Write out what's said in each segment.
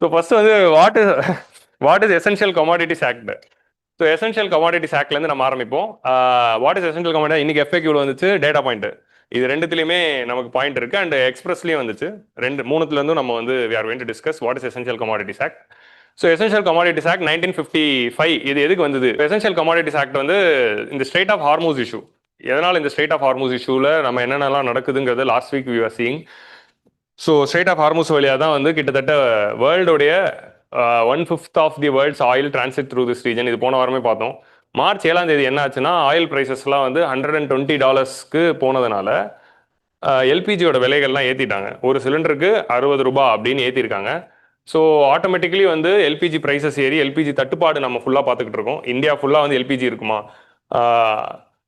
So first வந்து what is essential commodities act. So essential commodities ஆக்ட்லேருந்து நம்ம ஆரம்பிப்போம். வாட் இஸ் எசென்ஷியல் கமாடிட்டி, இன்னைக்கு எஃப்ஏக்யூவில் வந்துச்சு டேட்டா பாயிண்ட். இது ரெண்டுத்துலையுமே நமக்கு பாயிண்ட் இருக்கு அண்ட் எக்ஸ்பிரஸ்லேயும் வந்துச்சு. மூணுத்துலேருந்தும் நம்ம வந்து we are going to discuss what is essential commodities act. So essential commodities act 1955 இது எதுக்கு வந்தது? எசென்ஷியல் கமாடிட்டிஸ் ஆக்ட் வந்து இந்த ஸ்ட்ரெயிட் ஆஃப் ஹார்மூஸ் இஷ்யூ. எதனால் இந்த ஸ்ட்ரெயிட் ஆஃப் ஹார்மூஸ் இஷ்யூவில் நம்ம என்னென்னலாம் நடக்குதுங்கிறது last week we are seeing. So strait of Hormuz வழியாக தான் வந்து கிட்டத்தட்ட வேர்ல்டுடைய 1/5 of the world's oil transit through this region. இது போன வாரமே பார்த்தோம். மார்ச் 7 என்ன ஆச்சுன்னா ஆயில் ப்ரைஸஸ்லாம் வந்து $120 போனதுனால எல்பிஜியோட விலைகள்லாம் ஏற்றிட்டாங்க. ஒரு சிலிண்டருக்கு ₹60 அப்படின்னு ஏற்றிருக்காங்க. ஸோ ஆட்டோமேட்டிக்கலி வந்து எல்பிஜி ப்ரைஸஸ் ஏறி எல்பிஜி தட்டுப்பாடு நம்ம ஃபுல்லாக பார்த்துக்கிட்டு இருக்கோம். இந்தியா ஃபுல்லாக வந்து எல்பிஜி இருக்குமா?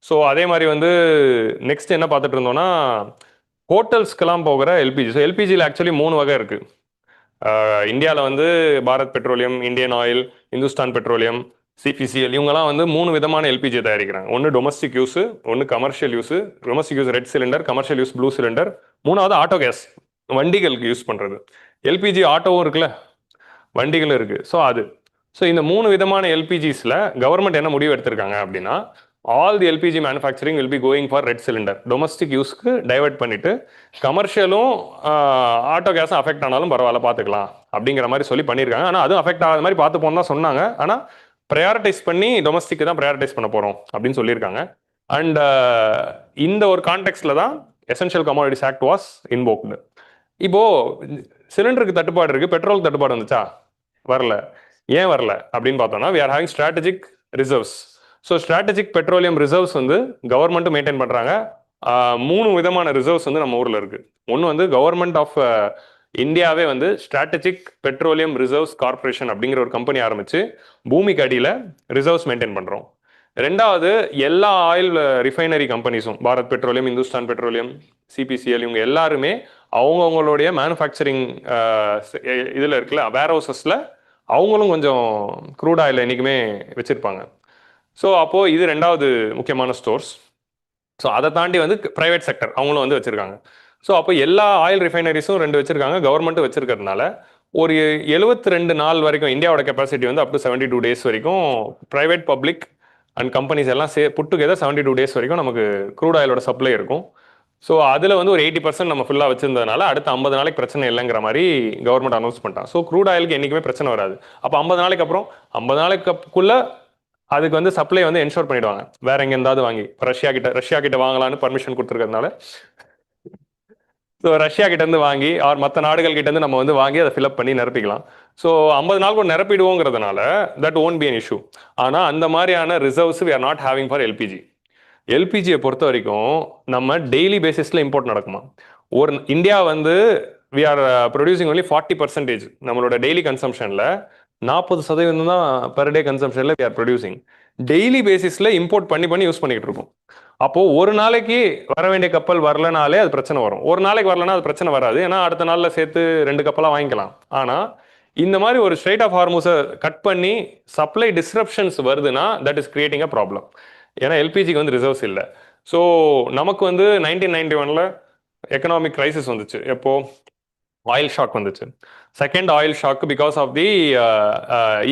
ஸோ அதே மாதிரி வந்து நெக்ஸ்ட் என்ன பார்த்துட்டு இருந்தோம்னா ஹோட்டல்ஸ்க்கெல்லாம் போகிற எல்பிஜி. ஸோ எல்பிஜியில் ஆக்சுவலி 3 வகை இருக்குது. இந்தியாவில் வந்து Bharat petroleum, Indian oil, Hindustan petroleum, CPCL, இவங்கெல்லாம் வந்து 3 விதமான எல்பிஜி தயாரிக்கிறாங்க. ஒன்று டொமஸ்டிக் யூஸு, ஒன்று commercial use. Domestic use red cylinder, commercial use blue cylinder. 3வது ஆட்டோ கேஸ், வண்டிகளுக்கு யூஸ் பண்ணுறது. எல்பிஜி ஆட்டோவும் இருக்குல்ல, வண்டிகளும் இருக்குது. ஸோ இந்த 3 விதமான எல்பிஜிஸில் கவர்மெண்ட் என்ன முடிவு எடுத்திருக்காங்க அப்படின்னா, all the LPG manufacturing will be going for red cylinder. Domestic யூஸ்க்கு டைவெர்ட் பண்ணிட்டு கமர்ஷியலும் ஆட்டோ கேஸும் அஃபெக்ட் ஆனாலும் பரவாயில்ல பார்த்துக்கலாம் அப்படிங்கிற மாதிரி சொல்லி பண்ணியிருக்காங்க. ஆனால் அதுவும் அஃபெக்ட் ஆகாத மாதிரி பார்த்து போன்னு தான் சொன்னாங்க. ஆனால் ப்ரையாரிட்டைஸ் பண்ணி டொமஸ்டிக்கு தான் ப்ரையாரிட்டைஸ் பண்ண போகிறோம் அப்படின்னு சொல்லியிருக்காங்க. அண்ட் இந்த ஒரு கான்டெக்ட்ல தான் எசென்ஷியல் கமாடிட்டிஸ் ஆக்ட் வாஸ் இன்வோக்டு. இப்போ சிலிண்டருக்கு தட்டுப்பாடு இருக்கு, பெட்ரோலுக்கு தட்டுப்பாடு வந்துச்சா? வரல. ஏன் வரல அப்படின்னு பார்த்தோம்னா we are having strategic reserves. So strategic petroleum reserves வந்து கவர்மெண்ட்டும் மெயின்டைன் பண்ணுறாங்க. 3 விதமான ரிசர்வ்ஸ் வந்து நம்ம ஊரில் இருக்குது. ஒன்று வந்து கவர்மெண்ட் ஆஃப் இந்தியாவே வந்து ஸ்ட்ராட்டஜிக் பெட்ரோலியம் ரிசர்வ்ஸ் கார்பரேஷன் அப்படிங்கிற ஒரு கம்பெனி ஆரம்பித்து பூமிக்கு அடியில் ரிசர்வ்ஸ் மெயின்டைன் பண்ணுறோம். ரெண்டாவது, எல்லா ஆயில் ரிஃபைனரி கம்பெனிஸும் Bharat petroleum, Hindustan petroleum, CPCL, இவங்க எல்லாருமே அவங்கவுங்களுடைய மேனுஃபேக்சரிங் இதில் இருக்குல்ல வேர் ஹவுசஸில் அவங்களும் கொஞ்சம் க்ரூட் ஆயில் என்றைக்குமே வச்சுருப்பாங்க. ஸோ அப்போது இது ரெண்டாவது முக்கியமான ஸ்டோர்ஸ். ஸோ அதை தாண்டி வந்து ப்ரைவேட் செக்டர் அவங்களும் வந்து வச்சுருக்காங்க. ஸோ அப்போ எல்லா ஆயில் ரிஃபைனரிஸும் 2 வச்சுருக்காங்க. கவர்மெண்ட்டும் வச்சுருக்கிறதுனால ஒரு 72 நாள் வரைக்கும் இந்தியாவோட கெப்பாசிட்டி வந்து அப் டு 72 days வரைக்கும் ப்ரைவேட், பப்ளிக் அண்ட் கம்பெனிஸ் எல்லாம் புட் டுகெதர் 72 days வரைக்கும் நமக்கு க்ரூட் ஆயிலோட சப்ளை இருக்கும். ஸோ அதில் வந்து ஒரு 80% நம்ம ஃபுல்லாக வச்சிருந்ததுனால அடுத்த 50 நாளைக்கு பிரச்சனை இல்லைங்கிற மாதிரி கவர்மெண்ட் அனௌன்ஸ் பண்ணிட்டான். ஸோ க்ரூட் ஆயிலுக்கு என்றைக்குமே பிரச்சனை வராது. அப்போ 50 நாளைக்கு அப்புறம் 50 நாளைக்குள்ள அதுக்கு வந்து சப்ளை வந்து என்ஷோர் பண்ணிடுவாங்க. வேற எங்க இருந்தாவது வாங்கி ரஷ்யா கிட்ட வாங்கலான்னு பர்மிஷன் கொடுத்துருக்கிறதுனால ஸோ ரஷ்யா கிட்ட இருந்து வாங்கி ஆர் மற்ற நாடுகள் கிட்ட இருந்து நம்ம வந்து வாங்கி அதை ஃபில்அப் பண்ணி நிரப்பிக்கலாம். ஸோ 50 நாள் கூட நிரப்பிடுவோங்கிறதுனால that won't be an issue. ஆனால் அந்த மாதிரியான reserves we are not having for LPG. எல்பிஜியை பொறுத்த வரைக்கும் நம்ம டெய்லி பேசிஸில் இம்போர்ட் நடக்குமா? ஒரு இந்தியா வந்து வி ஆர் ப்ரொடியூசிங் ஒன்லி 40%. நம்மளோட டெய்லி கன்சம்ஷனில் 40% தான் பெர் டே கன்சம்ஷனில் வி ஆர் ப்ரொடியூசிங். டெய்லி பேசிஸில் இம்போர்ட் பண்ணி யூஸ் பண்ணிக்கிட்டு இருக்கோம். அப்போது ஒரு நாளைக்கு வர வேண்டிய கப்பல் வரலனாலே அது பிரச்சனை வரும். ஒரு நாளைக்கு வரலன்னா அது பிரச்சனை வராது, ஏன்னா அடுத்த நாளில் சேர்த்து 2 கப்பலாக வாங்கிக்கலாம். ஆனால் இந்த மாதிரி ஒரு ஸ்ட்ரெயிட் ஆஃப் ஹார்மூஸை கட் பண்ணி சப்ளை டிஸ்ரப்ஷன்ஸ் வருதுன்னா that is creating a problem. ஏன்னா எல்பிஜிக்கு வந்து ரிசர்வ்ஸ் இல்லை. ஸோ நமக்கு வந்து 1991 எக்கனாமிக் கிரைசிஸ் வந்துச்சு. எப்போ ஆயில் ஷாக் வந்துச்சு. Second oil shock because of the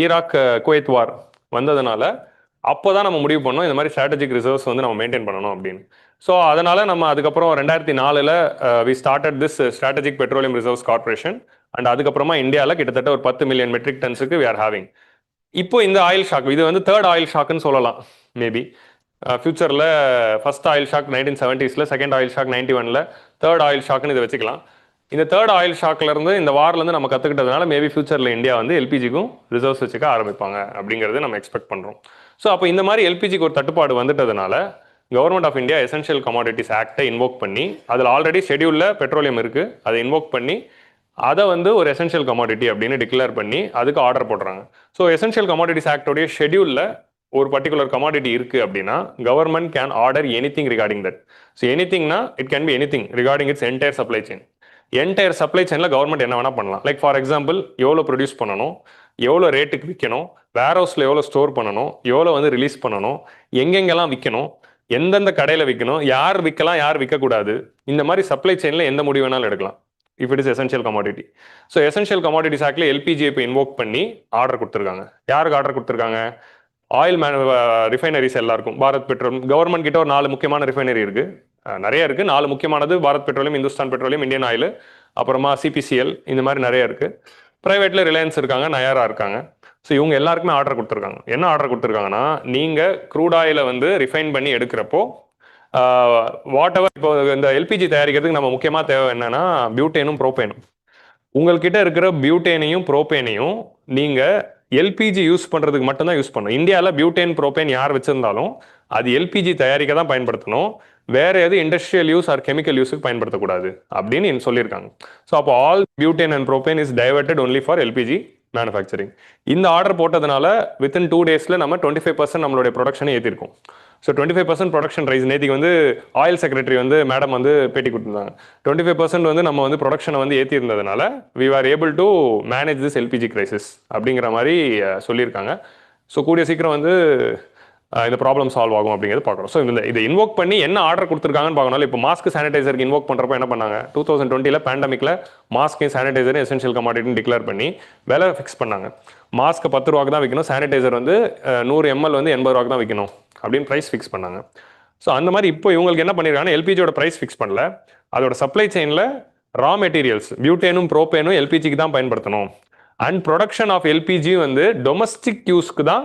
Iraq Kuwait war வந்ததுனால அப்போ தான் நம்ம முடிவு பண்ணோம் இந்த மாதிரி ஸ்ட்ராட்டஜிக் ரிசர்வ்ஸ் வந்து நம்ம மெயின்டைன் பண்ணணும் அப்படின்னு. ஸோ அதனால நம்ம அதுக்கப்புறம் 2004 we started this strategic petroleum reserves corporation. And அதுக்கப்புறமா இந்தியாவில் கிட்டத்தட்ட ஒரு 10 மில்லியன் மெட்ரிக் டன்ஸுக்கு வி ஆர் ஹேவிங். இப்போ இந்த ஆயில் ஷாக் இது வந்து தேர்ட் ஆயில் ஷாக்குன்னு சொல்லலாம். மேபி ஃபியூச்சரில் first oil shock 1970s, second oil shock 91, third oil ஷாக்னு இதை வச்சுக்கலாம். இந்த தேர்ட் ஆயில் ஷாக்லேருந்து இந்த வார்லேருந்து நம்ம கற்றுக்கிட்டதுனால மேபி ஃபியூச்சரில் இந்தியா வந்து எல்பிஜிக்கும் ரிசர்வ்ஸ் வச்சுக்க ஆரம்பிப்பாங்க அப்படிங்கிறது நம்ம எக்ஸ்பெக்ட் பண்ணுறோம். ஸோ அப்போ இந்த மாதிரி எல்பிஜிக்கு ஒரு தட்டுப்பாடு வந்துட்டதுனால government of India essential commodities ஆக்டை இன்வோக் பண்ணி, அதில் ஆல்ரெடி ஷெடியூலில் பெட்ரோலியம் இருக்குது, அதை இன்வோக் பண்ணி அதை வந்து ஒரு எசென்ஷியல் கமாடிட்டி அப்படின்னு டிக்ளேர் பண்ணி அதுக்கு ஆர்டர் போடுறாங்க. ஸோ எசென்ஷியல் கமாடிட்டிஸ் ஆக்டோடைய ஷெடியூலில் ஒரு பர்டிகுலர் கமாடிட்டி இருக்குது அப்படின்னா government can order anything regarding that. So எனிதிங்னா it can be anything regarding it's entire supply chain. Entire supply செயினில் கவர்மெண்ட் என்ன வேணால் பண்ணலாம். லைக் ஃபார் எக்ஸாம்பிள், எவ்வளோ ப்ரொடியூஸ் பண்ணணும், எவ்வளோ ரேட்டுக்கு விற்கணும், வேர் ஹவுஸில் எவ்வளோ ஸ்டோர் பண்ணணும், எவ்வளோ வந்து ரிலீஸ் பண்ணணும், எங்கெங்கெல்லாம் விற்கணும், எந்தெந்த கடையில் விற்கணும், யார் விற்கலாம் யார் விற்கக்கூடாது, இந்த மாதிரி சப்ளை செயினில் எந்த முடிவு வேணாலும் எடுக்கலாம். If it is essential commodity. So essential commodities ஆக்டில் எல்பிஜியை இப்போ இன்வோக் பண்ணி ஆர்டர் கொடுத்துருக்காங்க. யாருக்கு ஆர்டர் கொடுத்துருக்காங்க? ஆயில் ரிஃபைனரிஸ் எல்லாருக்கும். பாரத் பெட்ரோல் கவர்மெண்ட் கிட்ட ஒரு 4 முக்கியமான ரிஃபைனரி இருக்கு, நிறைய இருக்கு. 4 முக்கியமானது Bharat petroleum, Hindustan petroleum, Indian oil, அப்புறமா சிபிசிஎல், இந்த மாதிரி நிறைய இருக்கு. பிரைவேட்ல ரிலையன்ஸ் இருக்காங்க, நயாரா இருக்காங்க. ஸோ இவங்க எல்லாருக்குமே ஆர்டர் கொடுத்துருக்காங்க. என்ன ஆர்டர் கொடுத்துருக்காங்கன்னா, நீங்க க்ரூட் ஆயிலை வந்து ரிஃபைன் பண்ணி எடுக்கிறப்போ வாட் எவர், இப்போ இந்த எல்பிஜி தயாரிக்கிறதுக்கு நம்ம முக்கியமாக தேவை என்னன்னா பியூட்டேனும் ப்ரோபேனும். உங்கள்கிட்ட இருக்கிற பியூட்டேனையும் ப்ரோபேனையும் நீங்க எல்பிஜி யூஸ் பண்றதுக்கு மட்டும்தான் யூஸ் பண்ணணும். இந்தியாவில் பியூட்டேன் ப்ரோபேன் யார் வச்சிருந்தாலும் அது எல்பிஜி தயாரிக்க தான் பயன்படுத்தணும், வேற எது இண்டஸ்ட்ரியல் யூஸ் ஆர் கெமிக்கல் யூஸுக்கு பயன்படுத்தக்கூடாது அப்படின்னு சொல்லியிருக்காங்க. ஸோ அப்போ all butane and propane is diverted only for LPG manufacturing. இந்த ஆர்டர் போட்டதுனால வித்தின் 2 daysல நம்ம 25% நம்மளுடைய ப்ரொடக்ஷனை ஏற்றிருக்கோம். So 25% production rise. நேற்றுக்கு வந்து ஆயில் செக்ரட்டரி வந்து மேடம் வந்து பேட்டி கொடுத்துருந்தாங்க. 25% வந்து நம்ம வந்து ப்ரொடக்ஷனை வந்து ஏற்றிருந்ததுனால we are able to manage this LPG crisis அப்படிங்கிற மாதிரி சொல்லியிருக்காங்க. ஸோ கூடிய சீக்கிரம் வந்து இந்த ப்ராப்ளம் சால்வ் ஆகும் அப்படிங்கிறது பார்க்குறோம். ஸோ இதை இன்வோக் பண்ணி என்ன ஆர்டர் கொடுத்துருக்காங்கன்னு பார்க்கணும். இப்போ மாஸ்க் சானிடைசருக்கு இன்வோக் பண்ணுறப்ப என்ன பண்ணாங்க? 2020 பேண்டமிக்ல மாஸ்கையும் சானிடைசரும் எசென்ஷியல் கமாடிட்டின்னு டிக்ளேர் பண்ணி விலை ஃபிக்ஸ் பண்ணாங்க. மாஸ்க்கு 10 ரூபாய்க்கு தான் விற்கணும், சானிடைசர் வந்து 100 ml வந்து 80 ரூபாய்க்கு தான் விற்கணும் அப்படின்னு ப்ரைஸ் ஃபிக்ஸ் பண்ணாங்க. ஸோ அந்த மாதிரி இப்போ இவங்களுக்கு என்ன பண்ணியிருக்காங்கன்னா, எல்பிஜியோட ப்ரைஸ் ஃபிக்ஸ் பண்ணல, அதோட சப்ளை செயினில் ரா மெட்டீரியல்ஸ் பியூட்டேனும் ப்ரோபேனும் எல்பிஜிக்கு தான் பயன்படுத்தணும். அண்ட் ப்ரொடக்ஷன் ஆஃப் எல்பிஜி வந்து டொமஸ்டிக் யூஸ்க்கு தான்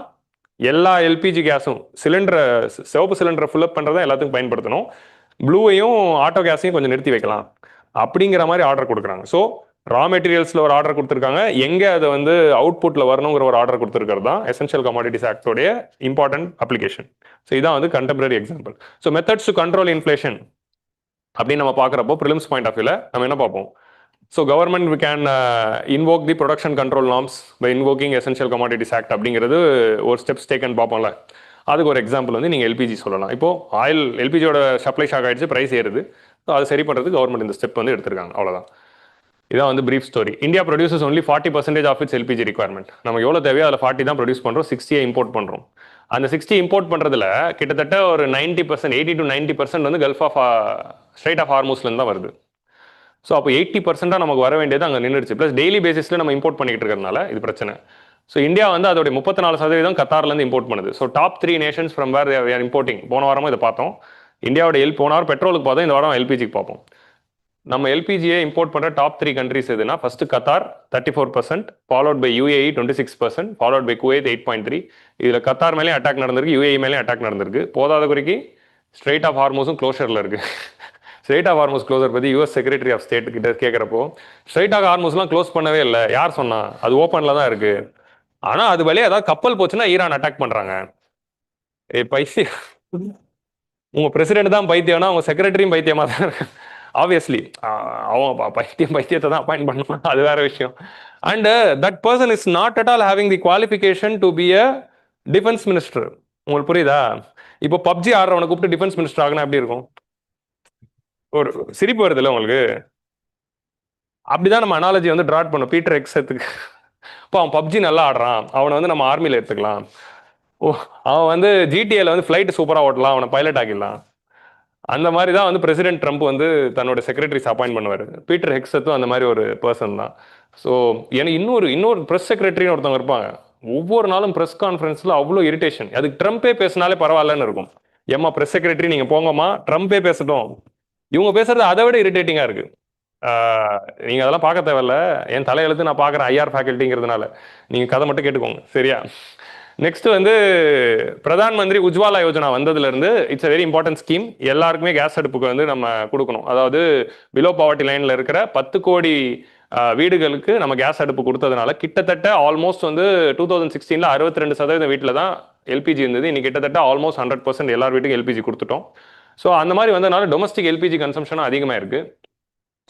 எல்லா எல்பிஜி கேஸும் சிலிண்டரை சிவப்பு சிலிண்டரை ஃபில்அப் பண்ணுறதா எல்லாத்துக்கும் பயன்படுத்தணும், ப்ளூவையும் ஆட்டோ கேஸையும் கொஞ்சம் நிறுத்தி வைக்கலாம் அப்படிங்கிற மாதிரி ஆர்டர் கொடுக்குறாங்க. ஸோ ரா மெட்டீரியல்ஸில் ஒரு ஆர்டர் கொடுத்துருக்காங்க, எங்கே அதை வந்து அவுட்புட்டில் வரணுங்கிற ஒரு ஆர்டர் கொடுத்துருக்கிறது தான் எசென்ஷியல் கமாடிட்டிஸ் ஆக்டோடைய இம்பார்ட்டன்ட் அப்ளிகேஷன். ஸோ இதான் வந்து contemporary example. So methods to control inflation அப்படின்னு நம்ம பார்க்குறப்போ ப்ரிலிம்ஸ் பாயிண்ட் ஆஃப் வியூவில் நம்ம என்ன பார்ப்போம்? So government we can invoke the production control norms by invoking essential commodities act அப்படிங்கிறது ஒரு ஸ்டெப்ஸ் டேக்கன் பார்ப்போம்ல. அதுக்கு ஒரு எக்ஸாம்பிள் வந்து நீங்கள் எல்பிஜி சொல்லலாம். இப்போ ஆயில் எல்பிஜியோட சப்ளை ஷாக் ஆகிடுச்சு, ப்ரைஸ் ஏறுது. ஸோ அதை சரி பண்ணுறதுக்கு கவர்மெண்ட் இந்த ஸ்டெப் வந்து எடுத்திருக்காங்க. அவ்வளோதான். இதான் வந்து brief story. India produces only 40% of its LPG requirement. நமக்கு எவ்வளோ தேவையோ அதில் 40 தான் ப்ரொடியூஸ் பண்ணுறோம், 60 இம்போர்ட் பண்ணுறோம். அந்த 60 இம்போர்ட் பண்ணுறதுல கிட்டத்தட்ட ஒரு 90%, 80 to 90% வந்து கல்ஃப் ஆஃப் ஸ்ட்ரைட் ஆஃப் ஹார்மூஸ்லேருந்து தான் வருது. ஸோ அப்போ 80% நமக்கு வர வேண்டியது அங்கே நின்றுச்சு. ப்ளஸ் டெய்லி பேசிஸில் நம்ம இம்போர்ட் பண்ணிக்கிட்டு இருக்கிறதுனால இது பிரச்சனை. ஸோ இந்தியா வந்து அதோடைய 34% கத்தார்லேருந்து இம்போர்ட் பண்ணுது. So top 3 nations from where are importing. போன வாரமும் இதை பார்த்தோம். இந்தியாவோட போன வாரம் பெட்ரோலுக்கு பார்த்தோம், இந்த வாரம் எல்பிஜிக்கு பார்ப்போம். நம்ம எல்பிஜியை இம்போர்ட் பண்ணுற டாப் 3 கண்ட்ரிஸ் எதுனா, first Qatar 34%, followed by UAE 26%, followed by Kuwait 8.3. இதில் கத்தார் மேலேயும் அட்டாக் நடந்திருக்கு, யூஏஇ மேலேயும் அட்டாக் நடந்திருக்கு. போதாத குறிக்கு ஸ்ட்ரெயிட் ஆஃப் ஹார்மூஸும் க்ளோஷரில் இருக்குது. ஸ்ட்ரெயிட் ஆஃப் ஹார்மூஸ் க்ளோசர் பற்றி யூஎஸ் செக்ரட்டரி ஆஃப் ஸ்டேட் கிட்ட கேட்குறப்போ, ஸ்ட்ரெயிட் ஆஃப் ஹார்மூஸ்லாம் க்ளோஸ் பண்ணவே இல்லை, யார் சொன்னா? அது ஓப்பனில் தான் இருக்கு. ஆனால் அது வழியாக ஏதாவது கப்பல் போச்சுன்னா ஈரான் அட்டாக் பண்ணுறாங்க. பைத்தியம், உங்கள் பிரசிடென்ட் தான் பைத்தியம்னா உங்கள் செக்ரட்டரியும் பைத்தியமாக தான் இருக்கு. ஆப்வியஸ்லி அவன் பைத்தியத்தை தான் அப்பாயிண்ட் பண்ணணும், அது வேற விஷயம். And that person is not at all having the qualification to be a defence minister. உங்களுக்கு புரியுதா? இப்போ பப்ஜி ஆடுறவனை கூப்பிட்டு டிஃபென்ஸ் மினிஸ்டர் ஆகுனா எப்படி இருக்கும்? ஒரு சிரிப்பு வருது இல்லை உங்களுக்கு? அப்படிதான் நம்ம அனாலஜி வந்து ட்ராட் பண்ணும். பீட்டர் எக்ஸத்துக்கு இப்போ அவன் பப்ஜி நல்லா ஆடுறான், அவனை வந்து நம்ம ஆர்மியில் எடுத்துக்கலாம். ஓ, அவன் வந்து ஜிடிஏல வந்து ஃப்ளைட் சூப்பராக ஓட்டலாம், அவனை பைலட் ஆக்கிடலாம். அந்த மாதிரி தான் வந்து பிரசிடென்ட் ட்ரம்ப் வந்து தன்னோட செக்ரட்டரிஸ் அப்பாயிண்ட் பண்ணுவார். பீட்டர் ஹெக்ஸத்தும் அந்த மாதிரி ஒரு பர்சன் தான். ஸோ எனக்கு இன்னொரு ப்ரெஸ் செக்ரட்டரின்னு ஒருத்தவங்க இருப்பாங்க. ஒவ்வொரு நாளும் ப்ரெஸ் கான்ஃபரன்ஸில் அவ்வளோ இரிட்டேஷன். அதுக்கு ட்ரம்ப்பே பேசினாலே பரவாயில்லன்னு இருக்கும். ஏம்மா ப்ரெஸ் செக்ரட்டரி நீங்கள் போங்கம்மா, ட்ரம்ப்பே பேசட்டும். இவங்க பேசுறது அதை விட இரிட்டேட்டிங்காக இருக்கு. நீங்கள் அதெல்லாம் பார்க்க தேவையில்ல, என் தலையெழுத்து நான் பார்க்குறேன் ஐஆர் ஃபேக்கல்ட்டிங்கிறதுனால. நீங்கள் கதை மட்டும் கேட்டுக்கோங்க, சரியா? நெக்ஸ்ட் வந்து பிரதான் மந்திரி உஜ்வாலா யோஜனா வந்ததுலேருந்து it's a very important scheme. எல்லாருக்குமே கேஸ் அடுப்புக்கு வந்து நம்ம கொடுக்கணும். அதாவது பிலோ பாவர்ட்டி லைனில் இருக்கிற 10 கோடி வீடுகளுக்கு நம்ம கேஸ் அடுப்பு கொடுத்ததுனால கிட்டத்தட்ட ஆல்மோஸ்ட் வந்து 2016 62% வீட்டில் தான் எல்பிஜி இருந்தது. இன்னைக்கு கிட்டத்தட்ட ஆல்மோஸ்ட் 100% எல்லார் வீட்டுக்கும் எல்பிஜி கொடுத்துட்டோம். ஸோ அந்த மாதிரி வந்ததுனால டொமஸ்டிக் எல்பிஜி கன்சம்ஷனும் அதிகமாக இருக்குது.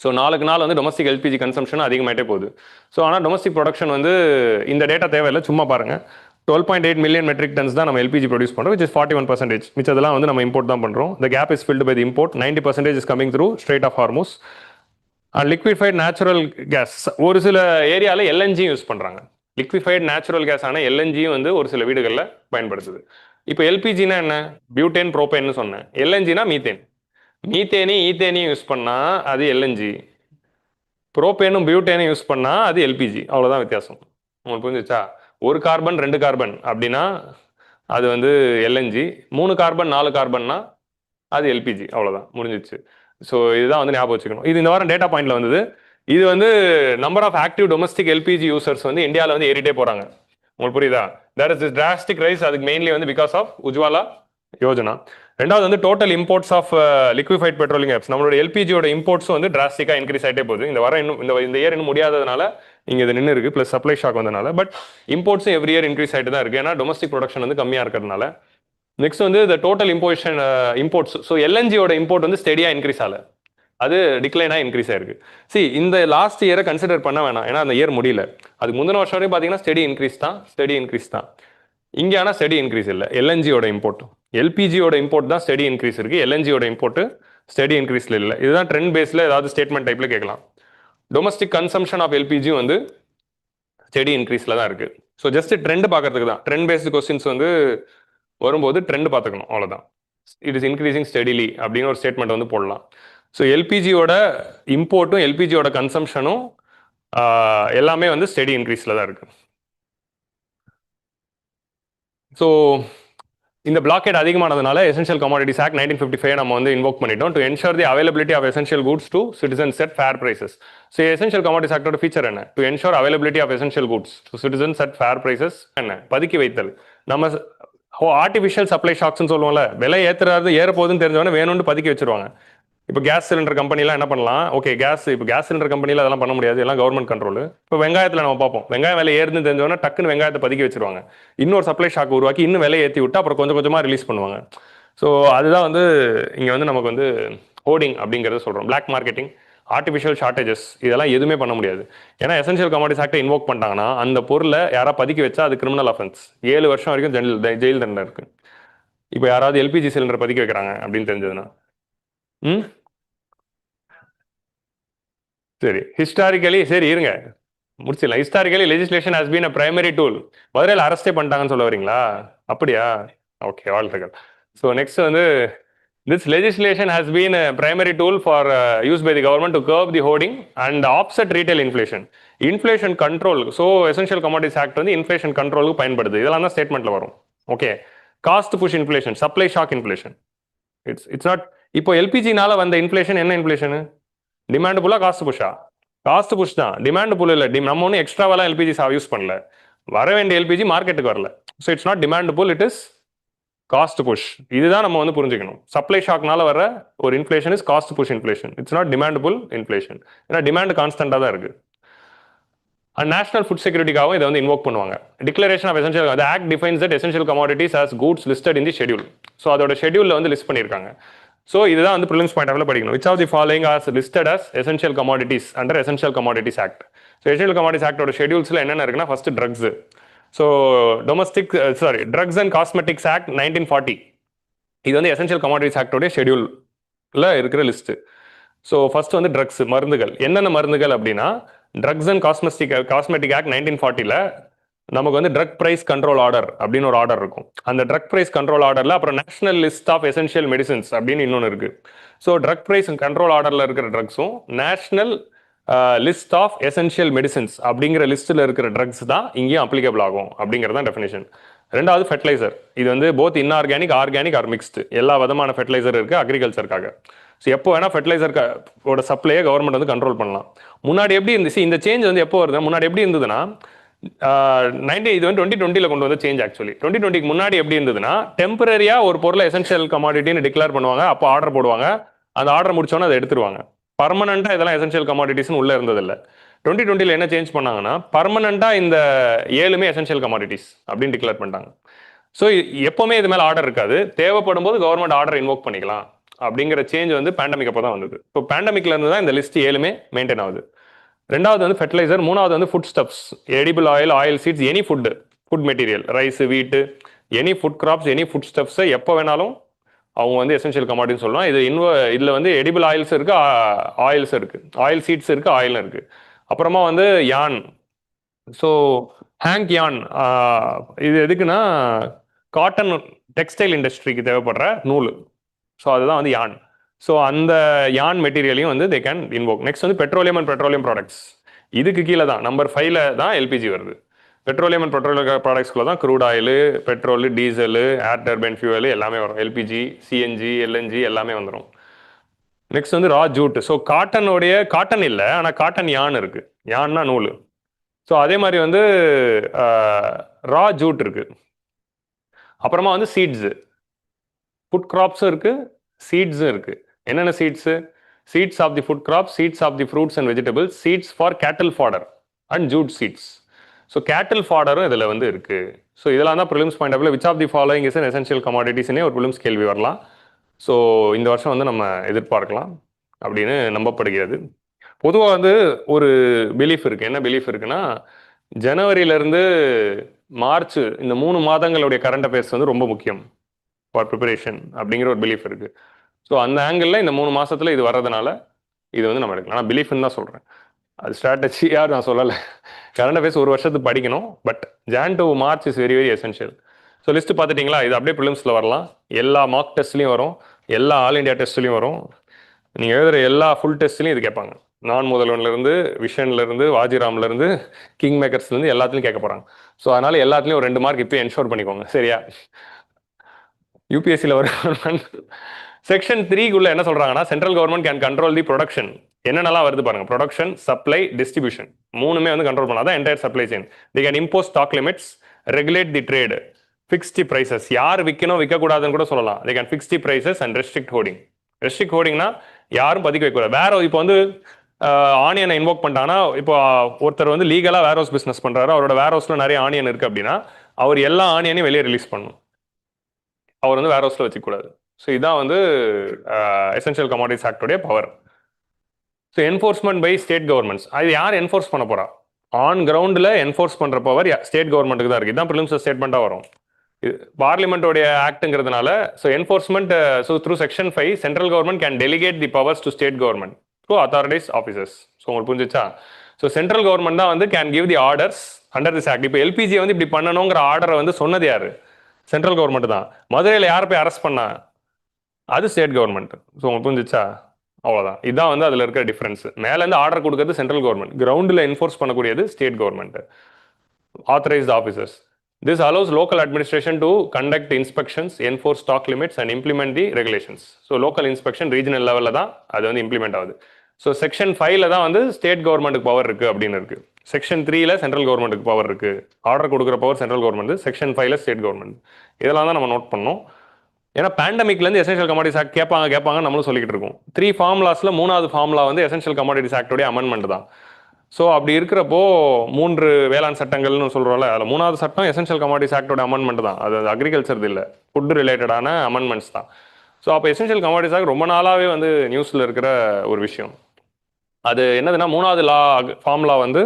ஸோ நாளுக்கு நாள் வந்து டொமஸ்டிக் எல்பிஜி கன்சம்ஷன் அதிகமாகிட்டே போகுது. ஸோ ஆனால் டொமஸ்டிக் ப்ரொடக்ஷன் வந்து இந்த டேட்டா தேவையில்லை, சும்மா பாருங்கள். 12.8 மில்லியன் மெட்ரிக் டன்ஸ் தான் நம்ம எல்பிஜி ப்ரொடியூஸ் பண்ணுறோம், விச் இஸ் 41%. மிச்சதெல்லாம் வந்து நம்ம இம்போர்ட் தான் பண்ணுறோம். The gap is filled by the import. 90% is coming through strait of Hormuz. And liquefied natural gas ஒரு சில ஏரியாவில் எல்என்ஜி யூஸ் பண்ணுறாங்க. லிக்விஃபைட் நேச்சுரல் கேஸ் ஆனால் எல்என்ஜியும் வந்து ஒரு சில வீடுகளில் பயன்படுத்துது. இப்போ எல்பிஜினா என்ன? பியூட்டேன் ப்ரோபேன்னு சொன்னேன். எல்என்ஜினா மீத்தேன். மீத்தேனையும் ஈத்தேனையும் யூஸ் பண்ணால் அது எல்என்ஜி. ப்ரோபேனும் பியூட்டேனும் யூஸ் பண்ணால் அது எல்பிஜி, அவ்வளோதான் வித்தியாசம். உங்களுக்கு புரிஞ்சிச்சா? ஒரு கார்பன் 2 கார்பன் அப்படின்னா அது வந்து எல்என்ஜி, 3 கார்பன் 4 கார்பன்னா அது எல்பிஜி, அவ்வளோதான் முடிஞ்சிச்சு. ஸோ இதுதான் வந்து ஞாபகம் வச்சுக்கணும். இது இந்த வாரம் டேட்டா பாயிண்ட்ல வந்தது. இது வந்து number of active domestic LPG users வந்து இந்தியாவில் வந்து ஏறிட்டே போகிறாங்க. உங்களுக்கு புரியுதா? There is drastic rise. அதுக்கு மெயின்லி வந்து பிகாஸ் ஆஃப் உஜ்வாலா யோஜனா. ரெண்டாவது வந்து total imports of liquefied petroleum gases, நம்மளோட எல்பிஜியோட இம்போர்ட்ஸ் வந்து டிராஸ்டிக்காக இன்க்ரீஸ் ஆகிட்டே போகுது. இந்த வாரம் இன்னும் இந்த இயர் இன்னும் முடியாததுனால இங்கே இது நின்று இருக்கு. ப்ளஸ் சப்ளை ஷாக் வந்ததுனால. பட் இம்போர்ட்ஸும் எவ்ரி இயர் இன்க்ரீஸ் ஆகிட்டு தான் இருக்கு. ஏன்னா டொமஸ்டிக் ப்ரொடக்ஷன் வந்து கம்மியாக இருக்கிறதுனால. நெக்ஸ்ட் வந்து இந்த டோட்டல் இம்போர்ட்ஸ். ஸோ எல்என்ஜியோட இம்போர்ட் வந்து ஸ்டெடியாக இன்க்ரீஸ் ஆகல, அது டிக்ளைனாக இன்க்ரீஸ் ஆயிருக்கு. சி இந்த லாஸ்ட் இயரை கன்சிடர் பண்ண வேணாம், ஏன்னா அந்த இயர் முடியல. அதுக்கு முந்தின வருஷம் வரையும் பார்த்தீங்கன்னா ஸ்டெடி இன்க்ரீஸ் தான். இங்கே ஆனால் ஸ்டெடி இன்க்ரீஸ் இல்லை. எல்என்ஜியோட இம்போர்ட், எல்பிஜியோட இம்போர்ட் தான் ஸ்டெடி இன்க்ரீஸ் இருக்கு. எல்என்ஜியோட இம்போர்ட் ஸ்டெடி இன்க்ரீஸ்ல இல்லை. இதுதான் ட்ரெண்ட் பேஸ்ல ஏதாவது ஸ்டேட்மெண்ட் டைப்ல கேட்கலாம். டொமஸ்டிக் கன்சம்ஷன் ஆஃப் எல்பிஜி வந்து ஸ்டெடி இன்க்ரீஸ்ல தான் இருக்கு. ஸோ ஜஸ்ட் ட்ரெண்ட் பார்க்கறதுக்கு தான். ட்ரெண்ட் பேஸ்டு கொஸ்டின்ஸ் வந்து வரும்போது ட்ரெண்ட் பார்த்துக்கணும், அவ்வளோதான். இட் இஸ் இன்க்ரீசிங் ஸ்டெடிலி அப்படின்னு ஒரு ஸ்டேட்மெண்ட் வந்து போடலாம். ஸோ எல்பிஜியோட இம்போர்ட்டும் எல்பிஜியோட கன்சம்ஷனும் எல்லாமே வந்து ஸ்டெடி இன்க்ரீஸ்ல தான் இருக்கு. ஸோ இந்த பிளாக்கெட் அதிகமானதுனால எசென்ஷியல் கமாடிட்டிஸ் ஆக்ட் 1955 நம்ம வந்து இன்வோக் பண்ணிட்டோம். To ensure the availability of essential goods to citizens at fair prices. So essential commodities ஆக்டோட ஃபீச்சர் என்ன? To ensure availability of essential goods to citizens at fair prices. என்ன? பதுக்கி வைத்தல். நம்ம artificial supply ஷாக்ஸ்னு சொல்லுவோம்ல, விலை ஏற போகுதுன்னு தெரிஞ்சவொடனே வேணும்னு பதுக்கி வச்சிருவாங்க. இப்போ கேஸ் சிலிண்டர் கம்பெனிலாம் என்ன பண்ணலாம்? ஓகே, இப்போ கேஸ் சிலிண்டர் கம்பெனியில் அதெல்லாம் பண்ண முடியாது, எல்லாம் கவர்மெண்ட் கண்ட்ரோல். இப்போ வெங்காயத்தில் நம்ம பார்ப்போம், வெங்காயம் விலை ஏறுன்னு தெரிஞ்சவொடனே டக்குன்னு வெங்காயத்தை பதுக்கி வச்சிருவாங்க. இன்னொரு சப்ளை ஷாக் உருவாக்கி இன்னும் விலை ஏற்றி விட்டு அப்புறம் கொஞ்சம் கொஞ்சமாக ரிலீஸ் பண்ணுவாங்க. ஸோ அதுதான் வந்து இங்கே வந்து நமக்கு வந்து ஹோர்டிங் அப்படிங்கிறத சொல்கிறோம். பிளாக் மார்க்கெட்டிங், ஆர்டிஃபிஷியல் ஷார்ட்டேஜஸ், இதெல்லாம் எதுவுமே பண்ண முடியாது. ஏன்னா எசென்ஷியல் கமாடிட்டிஸ் ஆக்டை இன்வோக் பண்ணிட்டாங்கன்னா அந்த பொருளை யாராவது பதுக்கி வச்சா அது கிரிமினல் அஃபென்ஸ். 7 வருஷம் வரைக்கும் ஜெயில் தண்டனை இருக்கு. இப்போ யாராவது எல்பிஜி சிலிண்டர் பதுக்கி வைக்கிறாங்க அப்படின்னு தெரிஞ்சதுன்னா சரி, ஹிஸ்டாரிக்கலி சரி இருங்க முடிச்சிடலாம். Historically legislation has been a primary tool. மதுரையில் அரெஸ்டே பண்ணிட்டாங்கன்னு சொல்ல வரீங்களா? அப்படியா? ஓகே, வாழ்த்துக்கள். ஸோ நெக்ஸ்ட் வந்து this legislation has been a primary tool for used by the government to curb the hoarding and offset retail inflation. Inflation control. So essential commodities act வந்து inflation control பயன்படுது. இதெல்லாம் தான் ஸ்டேட்மெண்ட்ல வரும். Okay, cost push inflation, supply shock inflation. It's not. இப்போ எல்பிஜினால வந்த inflation என்ன இன்ஃப்ளேஷன்? டிமாண்ட் புல்லா காஸ்ட் புஷா? காஸ்ட் புஷ் தான், டிமாண்ட் புல் இல்லை. நம்ம ஒன்றும் எக்ஸ்ட்ராவெல்லாம் எல்பிஜி யூஸ் பண்ணல. வர வேண்டிய எல்பிஜி மார்க்கெட்டுக்கு வரல. So it's not demand pull, it is cost push. இதுதான் நம்ம வந்து புரிஞ்சுக்கணும். சப்ளை ஷாக்னால வர ஒரு inflation is cost push inflation. It's not demand pull inflation. ஏன்னா டிமாண்ட் கான்ஸ்டன்டாக தான் இருக்கு. அண்ட் நேஷனல் ஃபுட் செக்யூரிட்டிக்காகவும் இதை வந்து இன்வோக் பண்ணுவாங்க. Declaration of essential, the act defines that essential commodities as goods listed in the schedule. So அதோட ஷெட்யூலில் வந்து list பண்ணியிருக்காங்க. ஸோ இதுதான் வந்து ப்ரிலிம்ஸ் பாயிண்ட் ஆஃப்ல படிக்கணும். Which of the following as listed as essential commodities under essential commodities act. So essential commodities ஆக்டோட ஷெட்யூல்ஸில் என்னென்ன இருக்குன்னா, first drugs. So drugs and cosmetics act 1940. இது வந்து எசென்ஷியல் கமாடிட்டிஸ் ஆக்டோடைய ஷெட்யூலில் இருக்கிற லிஸ்ட்டு. ஸோ ஃபர்ஸ்ட் வந்து ட்ரக்ஸ், மருந்துகள். என்னென்ன மருந்துகள் அப்படின்னா, ட்ரக்ஸ் அண்ட் காஸ்மெட்டிக் ஆக்ட் 1940ல் நமக்கு வந்து ட்ரக் பிரைஸ் கண்ட்ரோல் ஆர்டர் அப்படின்னு ஒரு ஆர்டர் இருக்கும். அந்த ட்ரக் பிரைஸ் கண்ட்ரோல் ஆர்டரில் அப்புறம் national list of essential medicines அப்படின்னு இன்னொன்று இருக்கு. ஸோ ட்ரக் பிரைஸ் கண்ட்ரோல் ஆர்டரில் இருக்கிற ட்ரக்ஸும் national list of essential medicines அப்படிங்கிற லிஸ்ட்டில் இருக்கிற ட்ரக்ஸ் தான் இங்கேயும் அப்ளிகபிள் ஆகும் அப்படிங்கிறது தான் டெஃபினேஷன். ரெண்டாவது ஃபெர்டிலைசர். இது வந்து both inorganic, organic or mixed, எல்லா விதமான ஃபெர்டிலைசர் இருக்கு அக்ரிகல்ச்சருக்காக. ஸோ எப்போ வேணால் ஃபெர்டிலைசரோட சப்ளையை கவர்மெண்ட் வந்து கண்ட்ரோல் பண்ணலாம். முன்னாடி எப்படி இருந்துச்சு இந்த சேஞ்ச் வந்து எப்போ வருது? முன்னாடி எப்படி இருந்ததுன்னா இது வந்து 2020 கொண்டு வந்து சேஞ்ச். ஆக்சுவலி 2020க்கு முன்னாடி எப்படி இருந்ததுன்னா, டெம்பரரியா ஒரு பொருளை எசென்ஷியல் கமாடிட்டின்னு டிக்ளேர் பண்ணுவாங்க, அப்போ ஆர்டர் போடுவாங்க, அந்த ஆர்டர் முடிச்சோன்னே அதை எடுத்துருவாங்க. பர்மனண்டா இதெல்லாம் எசென்ஷியல் கமாடிட்டிஸ்னு உள்ள இருந்ததில்லை. 2020ல என்ன சேஞ்ச் பண்ணாங்கன்னா, பர்மனண்டா இந்த 7மே எசென்ஷியல் கமாடிட்டிஸ் அப்படின்னு டிக்ளேர் பண்ணிட்டாங்க. ஸோ எப்பவுமே இது மேலே ஆர்டர் இருக்காது, தேவைப்படும் போது கவர்மெண்ட் ஆர்டர் இன்வோக் பண்ணிக்கலாம் அப்படிங்கிற சேஞ்ச் வந்து பேண்டமிக் அப்போ தான் வந்தது. இப்போ பேண்டமிக்ல இருந்து தான் இந்த லிஸ்ட் 7மே மெயின்டைன் ஆகுது. ரெண்டாவது வந்து ஃபெர்டிலைசர். மூணாவது வந்து foodstuffs, edible oil, oil seeds, any food material, rice, wheat, any food crops, any food ஸ்டப்ஸை எப்போ வேணாலும் அவங்க வந்து எசென்ஷியல் கமாடிட்டின்னு சொல்லலாம். இதில் வந்து எடிபிள் ஆயில்ஸ் இருக்கு, ஆயில்ஸ் இருக்கு, ஆயில் சீட்ஸ் இருக்கு, ஆயிலும் இருக்கு. அப்புறமா வந்து யான். ஸோ ஹேங்க் யான், இது எதுக்குன்னா காட்டன் டெக்ஸ்டைல் இண்டஸ்ட்ரிக்கு தேவைப்படுற நூல். ஸோ அதுதான் வந்து யான். ஸோ அந்த யான் மெட்டீரியலையும் வந்து தே கேன் இன்வோக். நெக்ஸ்ட் வந்து பெட்ரோலியம் அண்ட் பெட்ரோலியம் ப்ராடக்ட்ஸ். இதுக்கு கீழே தான் நம்பர் 5ல தான் எல்பிஜி வருது. பெட்ரோலியம் அண்ட் பெட்ரோலியம் ப்ராடக்ட்ஸ்குள்ள தான் crude oil, petrol, diesel, air turbine fuel எல்லாமே வரும். எல்பிஜி, சிஎன்ஜி, எல்என்ஜி எல்லாமே வந்துடும். நெக்ஸ்ட் வந்து ரா ஜூட். ஸோ காட்டனுடைய காட்டன் இல்லை, ஆனால் காட்டன் யான் இருக்கு. யான்னா நூல். ஸோ அதே மாதிரி வந்து ரா ஜூட் இருக்கு. அப்புறமா வந்து சீட்ஸு, ஃபுட் கிராப்ஸும் இருக்கு, சீட்ஸும் இருக்கு. என்னென்ன seeds? Seeds of the food crop, seeds of the fruits and vegetables, seeds for cattle fodder and jute seeds. So cattle ஃபாடரும் இதில் வந்து இருக்கு. ஸோ இதெல்லாம் தான் prelims point of view which of the following is an essential கமாடிட்டிஸ்னே ஒரு prelims கேள்வி வரலாம். ஸோ இந்த வருஷம் வந்து நம்ம எதிர்பார்க்கலாம் அப்படின்னு நம்பப்படுகிறது. பொதுவாக வந்து ஒரு பிலீஃப் இருக்கு. என்ன பிலீஃப் இருக்குன்னா, ஜனவரியிலேருந்து மார்ச் இந்த 3 மாதங்களுடைய கரண்ட் அஃபேர்ஸ் வந்து ரொம்ப முக்கியம் ஃபார் ப்ரிப்பரேஷன் அப்படிங்கிற ஒரு பிலீஃப் இருக்கு. ஸோ அந்த ஆங்கிளில் இந்த 3 மாசத்துல இது வர்றதுனால இது வந்து நம்ம எடுக்கலாம். ஆனால் பிலீஃப்னு தான் சொல்கிறேன், அது ஸ்ட்ராட்டஜியாக நான் சொல்லலை. கரண்ட் அஃபேர்ஸ் ஒரு வருஷத்துக்கு படிக்கணும், but Jan to March is very very essential. So list பார்த்துட்டிங்களா? இது அப்படியே ப்ரிலிம்ஸில் வரலாம், எல்லா மார்க் டெஸ்ட்லையும் வரும், எல்லா ஆல் இண்டியா டெஸ்ட்லையும் வரும். நீங்கள் எழுதுகிற எல்லா ஃபுல் டெஸ்ட்லையும் இது கேட்பாங்க. நான் முதல்வன்லேருந்து, விஷன்லேருந்து, வாஜிராம்லேருந்து, கிங் மேக்கர்ஸ்லேருந்து எல்லாத்துலையும் கேட்க போகிறாங்க. ஸோ அதனால் எல்லாத்துலேயும் ஒரு 2 மார்க் இப்போ என்ஷோர் பண்ணிக்கோங்க, சரியா? யூபிஎஸ்சியில் வரும். செக்ஷன் 3க்குள்ள என்ன சொல்றாங்கன்னா, central government can control the production. என்னென்னலாம் வருது பாருங்க, ப்ரொடக்ஷன், சப்ளை, டிஸ்ட்ரிபியூஷன், மூணுமே வந்து கண்ட்ரோல் பண்ணலாம். அதான் entire supply chain. They can impose stock limits, regulate the trade, fix the prices. யார் விற்கணும் விற்கக்கூடாதுன்னு கூட சொல்லலாம். They can fix the prices and restrict hoarding. Restrict ஹோர்டிங்னா யாரும் பதிக்க வைக்கக்கூடாது. வேற இப்போ வந்து ஆனியனை இன்வோக் பண்ணிட்டாங்கன்னா, இப்போ ஒருத்தர் வந்து லீகலாக வேர் ஹவுஸ் பிஸ்னஸ் பண்ணுறாரு, அவரோட வேர் ஹவுஸில் நிறைய ஆனியன் இருக்குது அப்படின்னா, அவர் எல்லா ஆனியனையும் வெளியே ரிலீஸ் பண்ணணும். அவர் வந்து வேர் ஹவுஸில் வச்சுக்கூடாது. ஸோ இதான் வந்து எசென்ஷியல் கமாடிட்டிஸ் ஆக்டோடைய power. So enforcement by state governments. அது யார் என்ஃபோர்ஸ் பண்ண போறா? ஆன் கிரவுண்டில் என்ஃபோர்ஸ் பண்ணுற பவர் ஸ்டேட் கவர்மெண்ட்டுக்கு தான் இருக்குது. இதுதான் ப்ரிலிம்ஸ் ஸ்டேட்மெண்ட்டாக வரும். பார்லிமெண்டோடைய ஆக்ட்ங்கிறதுனால, so enforcement, so through section 5 central government can delegate the powers to state government through authorities officers. So உங்களுக்கு புரிஞ்சிச்சா? ஸோ சென்ட்ரல் கவர்மெண்ட் தான் வந்து can give the orders under this act. இப்போ எல்பிஜியை வந்து இப்படி பண்ணணுங்கிற ஆர்டரை வந்து சொன்னது யாரு? சென்ட்ரல் கவர்மெண்ட் தான். மதுரையில் யார் போய் அரெஸ்ட் பண்ணா? அது ஸ்டேட் கவர்மெண்ட். ஸோ உங்களுக்கு புரிஞ்சிச்சா? அவ்வளோதான். இதுதான் வந்து அதில் இருக்கிற டிஃபரன்ஸ். மேலேருந்து ஆர்டர் கொடுக்கறது சென்ட்ரல் கவர்மெண்ட், கிரவுண்டில் என்ஃபோர்ஸ் பண்ணக்கூடியது state government, authorised officers. This allows local administration to conduct inspections, enforce stock limits and implement the regulations. So local inspection regional லெவலில் தான் அது வந்து இம்ப்ளிமெண்ட் ஆகுது. ஸோ செக்ஷன் 5ல தான் வந்து ஸ்டேட் கவர்மெண்ட்டுக்கு பவர் இருக்குது அப்படின்னு இருக்கு. செக்ஷன் 3ல சென்ட்ரல் கவர்மெண்ட்டுக்கு பவர் இருக்குது. ஆர்டர் கொடுக்குற பவர் சென்ட்ரல் கவர்மெண்ட், செக்ஷன் 5ல ஸ்டேட் கவர்மெண்ட். இதெல்லாம் தான் நம்ம நோட் பண்ணோம். ஏன்னா பேண்டமிக்லேருந்து எசென்ஷியல் கமாடிட்டிஸ் ஆக்ட் கேட்பாங்க நம்மளும் சொல்லிக்கிட்டு இருக்கோம். 3 ஃபார்முலாஸில் 3வது ஃபார்முலா வந்து எசென்ஷியல் கமாடிட்டிஸ் ஆக்டோடைய அமெண்ட்மெண்ட் தான். ஸோ அப்படி இருக்கிறப்போ 3 வேளாண் சட்டங்கள்னு சொல்கிறோம்ல, அதில் 3வது சட்டம் எசென்ஷியல் கமாடிட்டிஸ் ஆக்டோட அமெண்ட்மெண்ட் தான். அது அக்ரிகல்ச்சர் இல்லை, ஃபுட் ரிலேட்டடான அமெண்ட்மெண்ட்ஸ் தான். ஸோ அப்போ எசென்ஷியல் கமாடிட்டிஸ் ஆக்ட் ரொம்ப நாளாகவே வந்து நியூஸில் இருக்கிற ஒரு விஷயம். அது என்னதுன்னா, 3வது லா ஃபார்முலா வந்து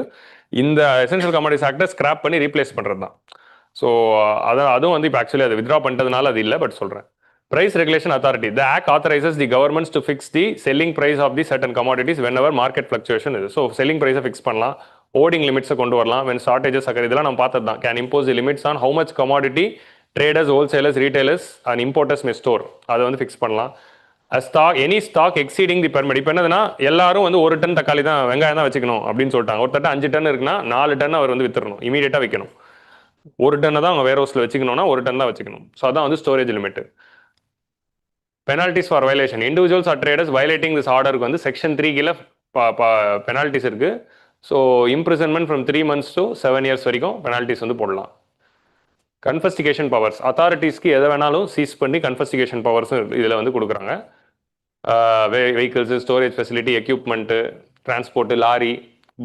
இந்த எசென்ஷியல் கமாடிட்டிஸ் ஆக்டை ஸ்கிராப் பண்ணி ரீப்ளேஸ் பண்ணுறது தான். ஸோ அதுவும் வந்து இப்போ ஆக்சுவலி அது வித்ரா பண்ணிட்டதுனால அது இல்லை, பட் சொல்கிறேன். Price Regulation Authority. The Act authorizes the governments to fix the selling price of the certain commodities whenever market fluctuation is. So selling price fix பண்ணலாம், hoarding limits கொண்டு வரலாம், when shortages occur. இதெல்லாம் நம்ம பார்த்தது தான். Can impose the limits on how much commodity traders, wholesalers, retailers and importers may store. அதை வந்து fix பண்ணலாம். எனி ஸ்டாக் எக்ஸீடிங் தி பெர்மிட். இப்போ என்னதுன்னா, எல்லாரும் வந்து 1 டன் தக்காளி தான், வெங்காயம் தான் வச்சுக்கணும் அப்படின்னு சொல்லிட்டாங்க. ஒரு தட்டை 5 டன் இருக்குன்னா 4 டன் அவர் வந்து வித்துறணும், இமீடியட்டாக வைக்கணும். 1 டன்னை தான் அவங்க வேர் ஹவுஸில் வச்சுக்கணும்னா 1 டன் தான் வச்சுக்கணும். ஸோ அதான் வந்து storage limit. Penalties for violation. Individuals or traders violating this ஆர்டருக்கு வந்து செக்ஷன் 3 கீழே பெனால்டிஸ் இருக்கு. So imprisonment from 3 months to 7 years வரைக்கும் பெனால்டிஸ் வந்து போடலாம். கன்ஃபஸ்டிகேஷன் பவர்ஸ். அத்தாரிட்டிஸ்க்கு எதை வேணாலும் சீஸ் பண்ணி கன்ஃபஸ்டிகேஷன் பவர்ஸும் இதில் வந்து கொடுக்குறாங்க. Vehicles, storage facility, equipment, transport, lorry,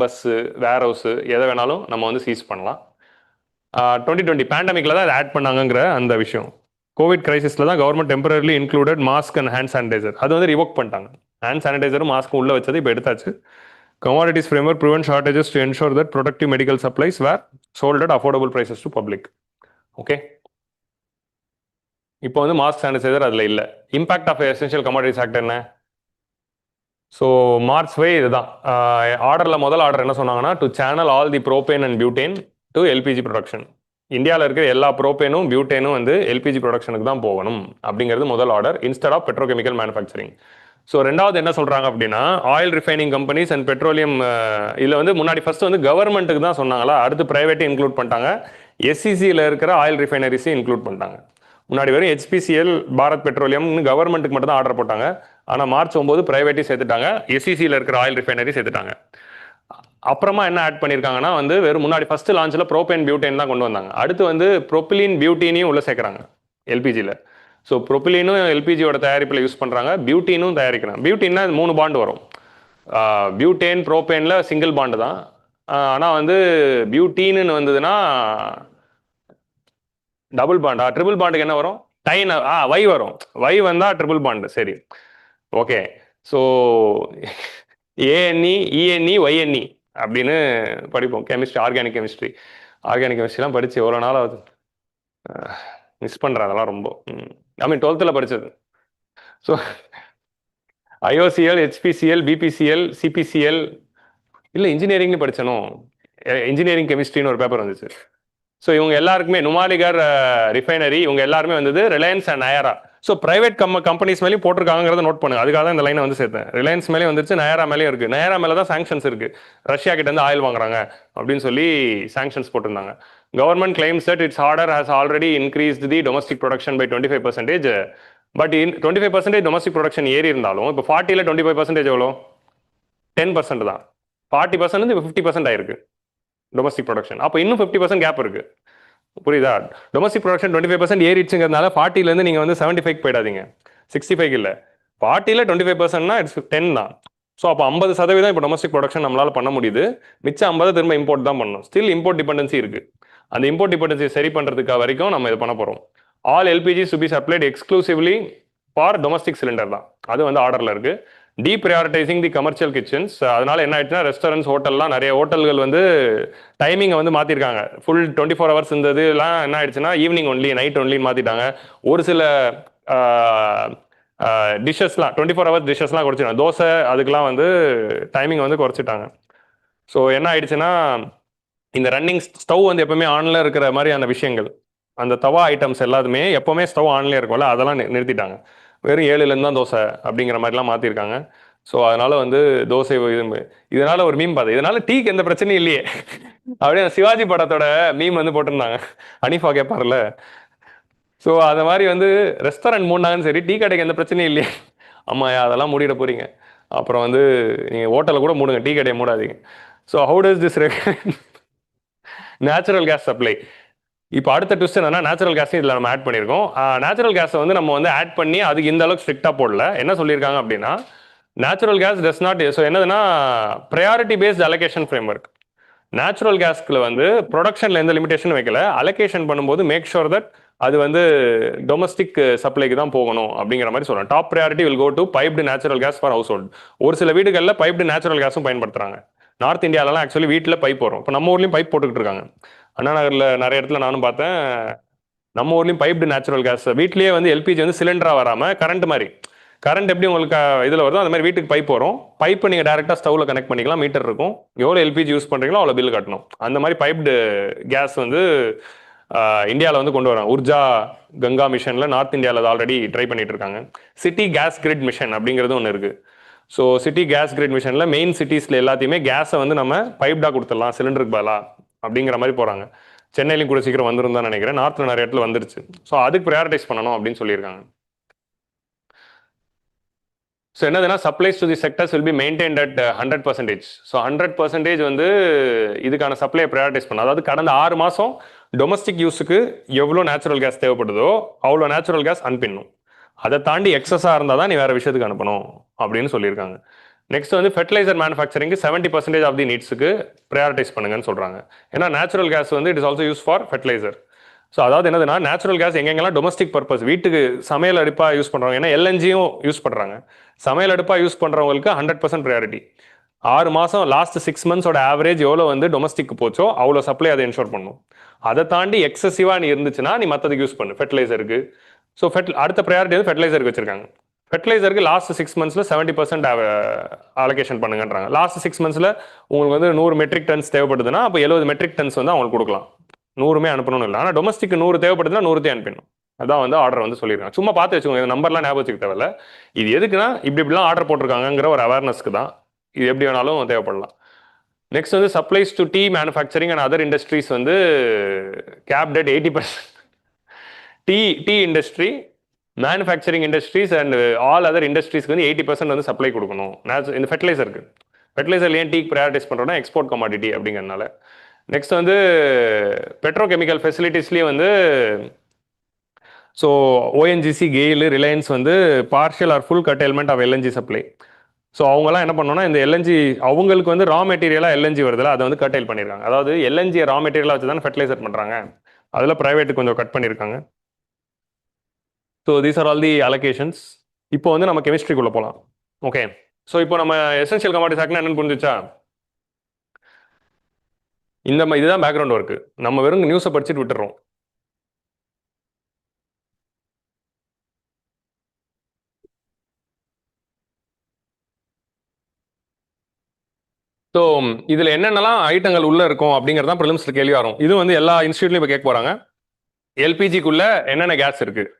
bus, warehouse, எதை வேணாலும் நம்ம வந்து சீஸ் பண்ணலாம். 2020 பேண்டமிக்கில் தான் அதை ஆட் பண்ணாங்கங்கிற அந்த விஷயம். கோவிட் கிரைசிஸில் தான் government temporarily included mask and hand sanitiser, அது வந்து ரிவோக் பண்ணிட்டாங்க. ஹேண்ட் சானிடைசரும் மாஸ்க்கும் உள்ள வச்சது இப்போ எடுத்தாச்சு. Commodities framework prevent shortages to ensure that protective medical supplies were sold at affordable prices to public. Okay, இப்போ வந்து மாஸ்க் சானிடைசர் அதில் இல்லை. Impact of essential commodities act என்ன? ஸோ மார்ச் 5 இதுதான் ஆர்டரில் முதல் ஆர்டர் என்ன சொன்னாங்கன்னா, to channel all the propane and butane to LPG production. இந்தியாவில் இருக்கிற எல்லா ப்ரோபேனும் பியூட்டேனும் வந்து எல்பிஜி ப்ரொடக்ஷனுக்கு தான் போகணும் அப்படிங்கிறது முதல் order, instead of petrochemical manufacturing. So ரெண்டாவது என்ன சொல்கிறாங்க அப்படின்னா oil refining companies and petroleum இதில் வந்து முன்னாடி ஃபர்ஸ்ட் வந்து கவர்மெண்ட்டுக்கு தான் சொன்னாங்களா, அடுத்து ப்ரைவேட்டை இன்க்ளூட் பண்ணிட்டாங்க. எஸ்சிசியில் இருக்கிற ஆயில் ரிஃபைனரிஸையும் இன்க்ளூட் பண்ணிட்டாங்க. முன்னாடி வரும் ஹெச்பிசிஎல் பாரத் பெட்ரோலியம்னு கவர்மெண்ட்டுக்கு மட்டும் தான் ஆர்டர் போட்டாங்க. ஆனால் மார்ச் 9 ப்ரைவேட்டையும் சேர்த்துட்டாங்க, எஸ்சிசியில் இருக்கிற ஆயில் ரிஃபைனரி சேர்த்துட்டாங்க. அப்புறமா என்ன ஆட் பண்ணியிருக்காங்கன்னா வந்து வெறும் முன்னாடி ஃபர்ஸ்ட் லான்ச்சில் ப்ரோபேன் பியூட்டேன் தான் கொண்டு வந்தாங்க. அடுத்து வந்து ப்ரொபிலின் பியூட்டினையும் உள்ள சேர்க்குறாங்க எல்பிஜியில். ஸோ ப்ரொபிலினும் எல்பிஜியோட தயாரிப்பில் யூஸ் பண்ணுறாங்க, பியூட்டினும் தயாரிக்கிறாங்க. பியூட்டின்னா 3 பாண்டு வரும். பியூட்டேன் ப்ரோபேனில் சிங்கிள் பாண்டு தான். ஆனால் வந்து பியூட்டின்னு வந்ததுன்னா டபுள் பாண்டா, ட்ரிபிள் பாண்டுக்கு என்ன வரும்? டைன் வை வரும். வை வந்தால் ட்ரிபிள் பாண்டு. சரி, okay. So ANE ene YNE அப்படின்னு படிப்போம் கெமிஸ்ட்ரி, ஆர்கானிக் கெமிஸ்ட்ரிலாம் படித்து எவ்வளோ நாள் ஆகுது, மிஸ் பண்ணுறேன் அதெல்லாம் ரொம்ப. ஐ மீன் 12th படித்தது. So IOCL, HPCL, BPCL, CPCL இல்லை இன்ஜினியரிங்னு படித்தனும். இன்ஜினியரிங் கெமிஸ்ட்ரின்னு ஒரு பேப்பர் வந்துச்சு. ஸோ இவங்க எல்லாருக்குமே நுமாலிகர் ரிஃபைனரி இவங்க எல்லாருமே வந்தது Reliance and Nayara. So private companies மேலேயும் போட்டிருக்காங்கிறத நோட் பண்ணுங்க. அதுக்காக தான் இந்த லைனை வந்து சேர்த்தேன். ரிலையன்ஸ் மேலேயும் வந்துருச்சு, நயாரா மேலேயும் இருக்குது. நயாரா மேலே தான் சாங்ஷன்ஸ் இருக்குது, ரஷ்யா கிட்ட இருந்து ஆயில் வாங்குறாங்க அப்படின்னு சொல்லி சாங்ஷன்ஸ் போட்டிருந்தாங்க. Government claims that its order has already increased the domestic production by 25%. But 25% domestic production ஏறி இருந்தாலும் இப்போ 40ல் 25% எவ்வளோ? 10% தான். 40% வந்து இப்போ 50% ஆயிருக்கு டொமஸ்டிக் ப்ரொடக்ஷன். அப்போ இன்னும் 50% கேப் இருக்கு. புரியுதா? டொமஸ்டிக் ப்ரொடக்ஷன் 25% ஏறிடுச்சுங்கிறதுனால 40லேருந்து நீங்கள் வந்து 75 போயிடாதீங்க, 65 இல்லை. 40ல் 25%னா இட்ஸ் 10 தான். ஸோ அப்போ 50% இப்போ டொமஸ்டிக் ப்ரொடக்ஷன் நம்மளால் பண்ண முடியுது. மிச்சம் 50 திரும்ப இம்போர்ட் தான் பண்ணணும். ஸ்டில் இம்போர்ட் டிபெண்டன்சி இருக்குது. அந்த இம்போர்ட் டிபெண்டன்சி சரி பண்ணுறதுக்காக வரைக்கும் நம்ம இது பண்ண போகிறோம். All LPGs to be supplied exclusively for domestic cylinder தான். அது வந்து ஆர்டரில் இருக்குது. Deprioritising the commercial kitchens. அதனால என்ன ஆயிடுச்சுன்னா ரெஸ்டாரண்ட்ஸ், ஹோட்டல்லாம் நிறைய ஹோட்டல்கள் வந்து டைமிங்கை வந்து மாற்றிருக்காங்க. ஃபுல் 24 hours இருந்ததுலாம் என்ன ஆயிடுச்சுன்னா ஈவினிங் ஒன்லி, நைட் ஒன்லின்னு மாற்றிட்டாங்க. ஒரு சில டிஷ்ஷஸ்லாம் 24 hours டிஷ்ஷஸ்லாம் குறைச்சிட்டாங்க. தோசை அதுக்கெலாம் வந்து டைமிங் வந்து குறைச்சிட்டாங்க. ஸோ என்ன ஆயிடுச்சுன்னா இந்த ரன்னிங் ஸ்டவ் வந்து எப்பவுமே ஆன்ல இருக்கிற மாதிரியான விஷயங்கள், அந்த தவா ஐட்டம்ஸ் எல்லாத்துமே எப்பவுமே ஸ்டவ் ஆன்லேயே இருக்கும்ல, அதெல்லாம் நிறுத்திட்டாங்க. வெறும் 7லேருந்து தான் தோசை அப்படிங்கிற மாதிரிலாம் மாற்றிருக்காங்க. ஸோ அதனால வந்து தோசை இதனால ஒரு மீம் பார்த்தேன், இதனால டீக்கு எந்த பிரச்சனையும் இல்லையே அப்படியே சிவாஜி படத்தோட மீம் வந்து போட்டிருந்தாங்க. அனிஃபா கேட்பார்ல, ஸோ அது மாதிரி வந்து ரெஸ்டாரண்ட் மூடினாங்கன்னு சரி, டீ கடைக்கு எந்த பிரச்சனையும் இல்லையே. ஆமாம், அதெல்லாம் மூடிட போறீங்க. அப்புறம் வந்து நீங்கள் ஹோட்டலை கூட மூடுங்க, டீ கடையை மூடாதீங்க. So how does this natural gas supply? இப்போ அடுத்த ட்விஸ்ட் என்னன்னா நேச்சுரல் கேஸ் இதில் நம்ம ஆட் பண்ணியிருக்கோம். நேச்சுரல் கேஸை வந்து நம்ம வந்து ஆட் பண்ணி அதுக்கு இந்த அளவுக்கு ஸ்ட்ரிக்டாக போடல. என்ன சொல்லியிருக்காங்க அப்படின்னா natural gas does not, so என்னதுன்னா priority based allocation framework. Natural கேஸ்க்குள்ள வந்து ப்ரொடக்ஷனில் எந்த லிமிடேஷன் வைக்கல, அலோகேஷன் பண்ணும்போது மேக் ஷோர் தட் அது வந்து டொமஸ்டிக் சப்ளைக்கு தான் போகணும் அப்படிங்கிற மாதிரி சொல்கிறேன். Top priority will go to piped natural gas for household. ஒரு சில வீடுகளில் பைப்டு நேச்சுரல் கேஸும் பயன்படுத்துறாங்க. நார்த் இந்தியாவிலலாம் ஆக்சுவலி வீட்டில் பைப் வரும். இப்போ நம்ம ஊர்லேயும் பைப் போட்டுக்கிட்டு இருக்காங்க. அண்ணா நகரில் நிறைய இடத்துல நானும் பார்த்தேன். நம்ம ஊர்லேயும் பைப்டு நேச்சுரல் கேஸ் வீட்லேயே வந்து எல்பிஜி வந்து சிலிண்டராக வராமல் கரண்ட் மாதிரி, கரண்ட் எப்படி உங்களுக்கு இதில் வருதோ அந்த மாதிரி வீட்டுக்கு பைப் வரும். பைப்பை நீங்கள் டேரெக்டாக ஸ்டவ்வில் கனெக்ட் பண்ணிக்கலாம், மீட்டர் இருக்கும். எவ்வளோ எல்பிஜி யூஸ் பண்ணுறீங்களோ அவ்வளோ பில் கட்டணும். அந்த மாதிரி பைப்டு கேஸ் வந்து இந்தியாவில் வந்து கொண்டு வராங்க. உர்ஜா கங்கா மிஷனில் நார்த் இந்தியாவில் அதை ஆல்ரெடி ட்ரை பண்ணிட்டு இருக்காங்க. சிட்டி கேஸ் கிரிட் மிஷன் அப்படிங்கிறது ஒன்று இருக்குது. ஸோ சிட்டி கேஸ் கிரிட் மிஷனில் மெயின் சிட்டிஸில் எல்லாத்தையுமே கேஸை வந்து நம்ம பைப்டாக கொடுத்துடலாம் சிலிண்டருக்கு பதிலாக அப்படிங்கிற மாதிரி போகிறாங்க. சென்னையிலையும் கூட சீக்கிரம் வந்துருந்தான் நினைக்கிறேன். நார்த்தில் நிறைய இடத்துல வந்துருச்சு. ஸோ அதுக்கு ப்ரையாரிட்டைஸ் பண்ணணும் அப்படின்னு சொல்லியிருக்காங்க. ஸோ என்னதுன்னா supplies to the sectors will be maintained at 100%. So 100% வந்து இதுக்கான சப்ளையை ப்ரையாரிட்டைஸ் பண்ணணும். அதாவது கடந்த 6 மாதம் டொமஸ்டிக் யூஸுக்கு எவ்வளோ நேச்சுரல் கேஸ் தேவைப்படுதோ அவ்வளோ நேச்சுரல் கேஸ் அனுப்பிடணும். அதை தாண்டி எக்ஸஸாக இருந்தால் தான் நீ வேறு விஷயத்துக்கு அனுப்பணும் அப்படின்னு சொல்லியிருக்காங்க. நெக்ஸ்ட் வந்து ஃபெர்டிலைசர் மேனுஃபேக்சரிங்கு 70% ஆஃப் தி நீட்ஸுக்கு ப்ரையாரிட்டைஸ் பண்ணுங்கன்னு சொல்கிறாங்க. ஏன்னா நேச்சுரல் கேஸ் வந்து it is also use for fertiliser. So அதாவது என்னதுன்னா நேச்சுரல் கேஸ் எங்கெங்கெல்லாம் டொமஸ்டிக் பர்பஸ் வீட்டுக்கு சமையல் அடுப்பாக யூஸ் பண்ணுறாங்க, ஏன்னா எல்என்ஜியும் யூஸ் பண்ணுறாங்க. சமையல் அடுப்பாக யூஸ் பண்ணுறவங்களுக்கு 100% ப்ரையாரிட்டி. 6 மாதம் லாஸ்ட் 6 monthsோட ஆவரேஜ் எவ்வளோ வந்து டொமஸ்டிக் போச்சோ அவ்வளோ சப்ளை அதை என்ஷோர் பண்ணும். அதை தாண்டி எக்ஸசிவாக நீ இருந்துச்சுன்னா நீ மற்றதுக்கு யூஸ் பண்ணு, ஃபெர்டிலைசருக்கு. ஸோ அடுத்த ப்ரையாரிட்டி வந்து ஃபெர்டிலைசருக்கு வச்சிருக்காங்க. ஃபெர்டிலைசருக்கு லாஸ்ட் 6 monthsல 70% அலோகேஷன் பண்ணுங்கன்றாங்க. லாஸ்ட் 6 monthsல உங்களுக்கு வந்து 100 மெட்ரிக் டன்ஸ் தேவைப்படுதுன்னா அப்போ 70 மெட்ரிக் டன்ஸ் வந்து அவங்களுக்கு கொடுக்கலாம். 100மே அனுப்பணும்னு இல்லை. ஆனால் டொமஸ்டிக் 100 தேவைப்படுதுன்னா 100 அனுப்பிடணும். அதான் வந்து ஆர்டர் வந்து சொல்லியிருக்காங்க. சும்மா பார்த்து வச்சுக்கோங்க, இந்த நம்பர்லாம் ஞாபகம் வச்சுக்க தேவையில்ல. இது எதுக்குன்னா இப்படிலாம் ஆர்டர் போட்டிருக்காங்கிற ஒரு அவேர்னஸ்க்கு தான். இது எப்படி வேணாலும் தேவைப்படலாம். நெக்ஸ்ட் வந்து supplies to tea manufacturing and other industries வந்து capped at 80%. Tea industry, manufacturing industries and all other இண்டஸ்ட்ரீஸ்க்கு வந்து 80% வந்து சப்ளை கொடுக்கணும். இந்த ஃபெர்டிலைசருக்கு. ஃபெர்டிலைசர் ஏன் டீ ப்ரையாரிட்டைஸ் பண்ணுறோம்னா எக்ஸ்போர்ட் கமாடிட்டி அப்படிங்கிறதுனால. நெக்ஸ்ட் வந்து பெட்ரோகெமிக்கல் ஃபெசிலிட்டிஸ்லேயும் வந்து ஸோ ஓஎன்ஜிசி, கெயில், ரிலையன்ஸ் வந்து partial or full curtailment of LNG supply. So அவங்கலாம் என்ன பண்ணோம்னா இந்த எல்என்ஜி அவங்களுக்கு வந்து ரா மெட்டீரியலாக எல்என்ஜி வருதுல, அதை வந்து கட்டைல் பண்ணியிருக்காங்க. அதாவது எல்என்ஜி ரா மெட்டீரியலாக வச்சு தானே ஃபெர்டிலைசர் பண்ணுறாங்க, அதில் ப்ரைவேட்டு கொஞ்சம் கட் பண்ணியிருக்காங்க. So these are all the allocations. இப்போ வந்து நம்ம கெமிஸ்ட்ரிக்குள்ளே போகலாம். ஓகே, ஸோ இப்போ நம்ம எசென்ஷியல் கமாடிட்டிஸ் ஆக்ட்னா என்னன்னு புரிஞ்சுச்சா? இதுதான் பேக்ரவுண்ட் ஒர்க்கு. நம்ம வெறும் நியூஸை படிச்சுட்டு விட்டுறோம். ஸோ இதில் என்னென்னலாம் ஐட்டங்கள் உள்ளே இருக்கும் அப்படிங்கிறது தான் ப்ரிலிம்ஸில் கேள்வி வரும். இது வந்து எல்லா இன்ஸ்டியூட்லையும் இப்போ கேட்க போகிறாங்க. எல்பிஜிக்குள்ளே என்னென்ன கேஸ் இருக்குது,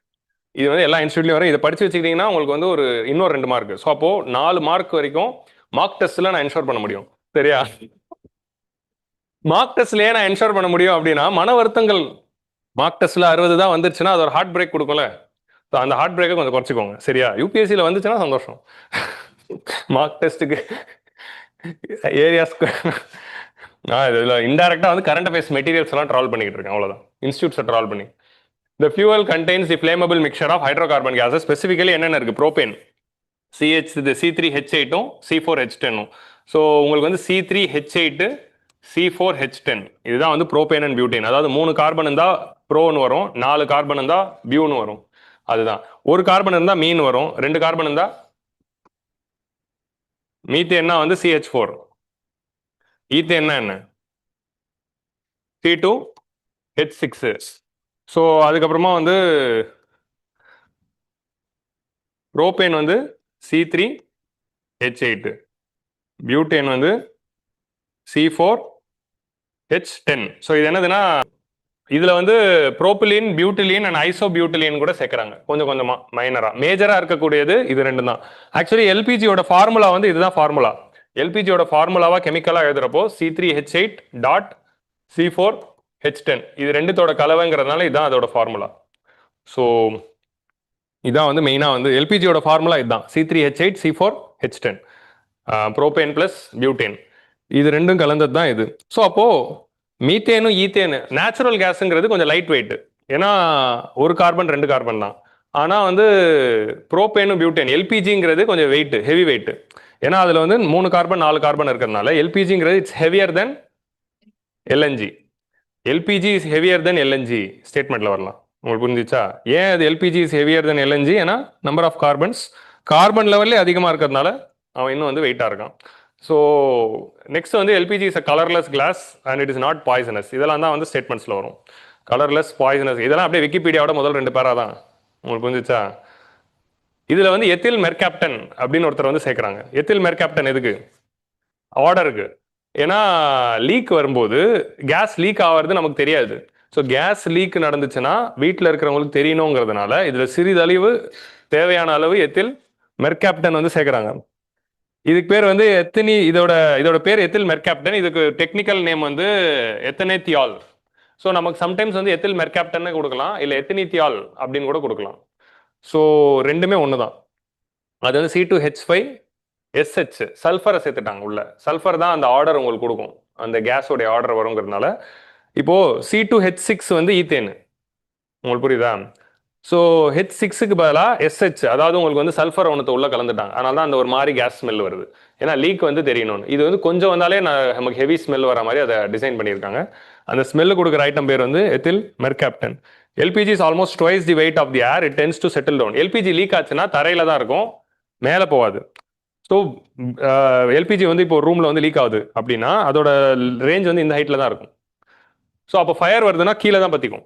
இது வந்து எல்லா இன்ஸ்டியூட்லையும் வரும். இதை படித்து வச்சுக்கிட்டிங்கன்னா உங்களுக்கு வந்து ஒரு இன்னொரு 2 மார்க். ஸோ அப்போது 4 மார்க் வரைக்கும் மார்க் டெஸ்ட்டில் நான் என்ஷோர் பண்ண முடியும். சரியா? மார்க் டெஸ்ட்லேயே நான் என்ஷோர் பண்ண முடியும் அப்படின்னா மன வருத்தங்கள் மார்க் டெஸ்ட்டில் 60 தான் வந்துருச்சுன்னா அது ஒரு ஹார்ட் பிரேக் கொடுக்கும்ல. ஸோ அந்த ஹார்ட் பிரேக்கை கொஞ்சம் குறைச்சிக்கோங்க. சரியா? யூபிஎஸ்சியில் வந்துச்சுன்னா சந்தோஷம். மார்க் டெஸ்ட்டுக்கு ஏரியாஸ்க்கு இதில் இன்டெரக்டாக வந்து கரண்ட் அஃபேர்ஸ் மெட்டீரியல்ஸ் எல்லாம் ட்ராவல் பண்ணிக்கிட்டு இருக்கேன். அவ்வளோதான், இன்ஸ்டியூட்ஸை ட்ராவல் பண்ணி. The fuel contains the flammable mixture of hydrocarbon gases. Specifically என்னென்ன இருக்கு? Propane, C3H8 C4H10. ஸோ உங்களுக்கு வந்து C3H8 C4H10 இதுதான் வந்து ப்ரோபேன் அண்ட் பியூட்டேன். அதாவது 3 கார்பன் இருந்தால் ப்ரோன்னு வரும், 4 கார்பன் இருந்தால் பியூன்னு வரும். அதுதான். ஒரு கார்பன் இருந்தால் மீன் வரும், 2 கார்பன் இருந்தால் மீத்தேன்னா வந்து CH4. ஈத்தேன்னா என்ன? C2H6. ஸோ அதுக்கப்புறமா வந்து ப்ரோபேன் வந்து C3H8, பியூட்டேன் வந்து C4H10. ஸோ இது என்னதுன்னா இதில் வந்து ப்ரோபிலின், பியூட்டிலின் அண்ட் ஐசோபியூட்டிலின் கூட சேர்க்குறாங்க கொஞ்சம் கொஞ்சமாக, மைனராக. மேஜராக இருக்கக்கூடியது இது 2 தான். ஆக்சுவலி எல்பிஜியோட ஃபார்முலா வந்து இதுதான் ஃபார்முலா. எல்பிஜியோட ஃபார்முலாவாக கெமிக்கலாக எழுதுறப்போ C3H8.C4H10 இது 2தோட கலவைங்கிறதுனால இதுதான் அதோட ஃபார்முலா. ஸோ இதான் வந்து மெயினாக வந்து எல்பிஜியோட ஃபார்முலா இதுதான், C3H8C4H10, ப்ரோபேன் ப்ளஸ் பியூட்டேன், இது 2ம் கலந்தது தான் இது. ஸோ அப்போது மீத்தேனும் ஈத்தேனு நேச்சுரல் கேஸுங்கிறது கொஞ்சம் லைட் வெயிட், ஏன்னா ஒரு கார்பன் 2 கார்பன் தான். ஆனால் வந்து ப்ரோபேனும் பியூட்டேன் எல்பிஜிங்கிறது கொஞ்சம் வெயிட், ஹெவி வெயிட். ஏன்னா அதில் வந்து 3 கார்பன் 4 கார்பன் இருக்கிறதுனால எல்பிஜிங்கிறது it's heavier than LNG. LPG is heavier than LNG ஸ்டேட்மெண்ட்டில் வரலாம். உங்களுக்கு புரிஞ்சிச்சா? ஏன் அது LPG is heavier than LNG? ஏன்னா number of carbons carbon level அதிகமாக இருக்கிறதுனால அவன் இன்னும் வந்து வெயிட்டாக இருக்கான். ஸோ நெக்ஸ்ட் வந்து LPG is a colourless glass and it is not poisonous. இதெல்லாம் தான் வந்து ஸ்டேட்மெண்ட்ஸில் வரும். கலர்லெஸ், பாய்சனஸ் இதெல்லாம் அப்படியே விக்கிபீடியாவோட முதல் 2 பேராக தான். உங்களுக்கு புரிஞ்சிச்சா? இதில் வந்து எத்தில் மெர்காப்டன் அப்படின்னு ஒருத்தர் வந்து சேர்க்குறாங்க. எத்தில் மெர்காப்டன் எதுக்கு? ஆர்டருக்கு. ஏன்னா லீக் வரும்போது கேஸ் லீக் ஆகிறது நமக்கு தெரியாது. ஸோ கேஸ் லீக் நடந்துச்சுன்னா வீட்டில் இருக்கிறவங்களுக்கு தெரியணுங்கிறதுனால இதில் சிறிதளவு தேவையான அளவு எத்தில் மெர்காப்டன் வந்து சேர்க்குறாங்க. இதுக்கு பேர் வந்து இதோட பேர் எத்தில் மெர்காப்டன். இதுக்கு டெக்னிக்கல் நேம் வந்து எத்தனேத்தியால். ஸோ நமக்கு சம்டைம்ஸ் வந்து எத்தில் மெர்காப்டன் கொடுக்கலாம், இல்லை எத்தனீத்தியால் அப்படின்னு கூட கொடுக்கலாம். ஸோ 2மே ஒன்று தான். அது வந்து C2H5SH சல்ஃபரை சேர்த்துட்டாங்க உள்ள. சல்ஃபர் தான் அந்த ஆர்டர் உங்களுக்கு கொடுக்கும், அந்த கேஸோடைய ஆர்டர் வருங்கிறதுனால. இப்போ C2H6 வந்து ஈத்தேனு, உங்களுக்கு புரியுதா? ஸோ H6க்கு பதிலாக SH, அதாவது உங்களுக்கு வந்து சல்ஃபர் ஒன்றத்தை உள்ள கலந்துட்டாங்க. அதனால தான் அந்த ஒரு மாதிரி கேஸ் ஸ்மெல் வருது. ஏன்னா லீக் வந்து தெரியணும்னு. இது வந்து கொஞ்சம் வந்தாலே நமக்கு ஹெவி ஸ்மெல் வர மாதிரி அதை டிசைன் பண்ணியிருக்காங்க. அந்த ஸ்மெல்லு கொடுக்குற ஐட்டம் பேர் வந்து ethyl mercaptan. LPG is almost twice the weight of the air, it tends to settle down. LPG leak ஆச்சுன்னா தரையில தான் இருக்கும், மேலே போகாது. ஸோ எல்பிஜி வந்து இப்போ ரூமில் வந்து லீக் ஆகுது அப்படின்னா அதோட ரேஞ்ச் வந்து இந்த ஹைட்டில் தான் இருக்கும். ஸோ அப்போ ஃபயர் வருதுன்னா கீழே தான் பற்றிக்கும்,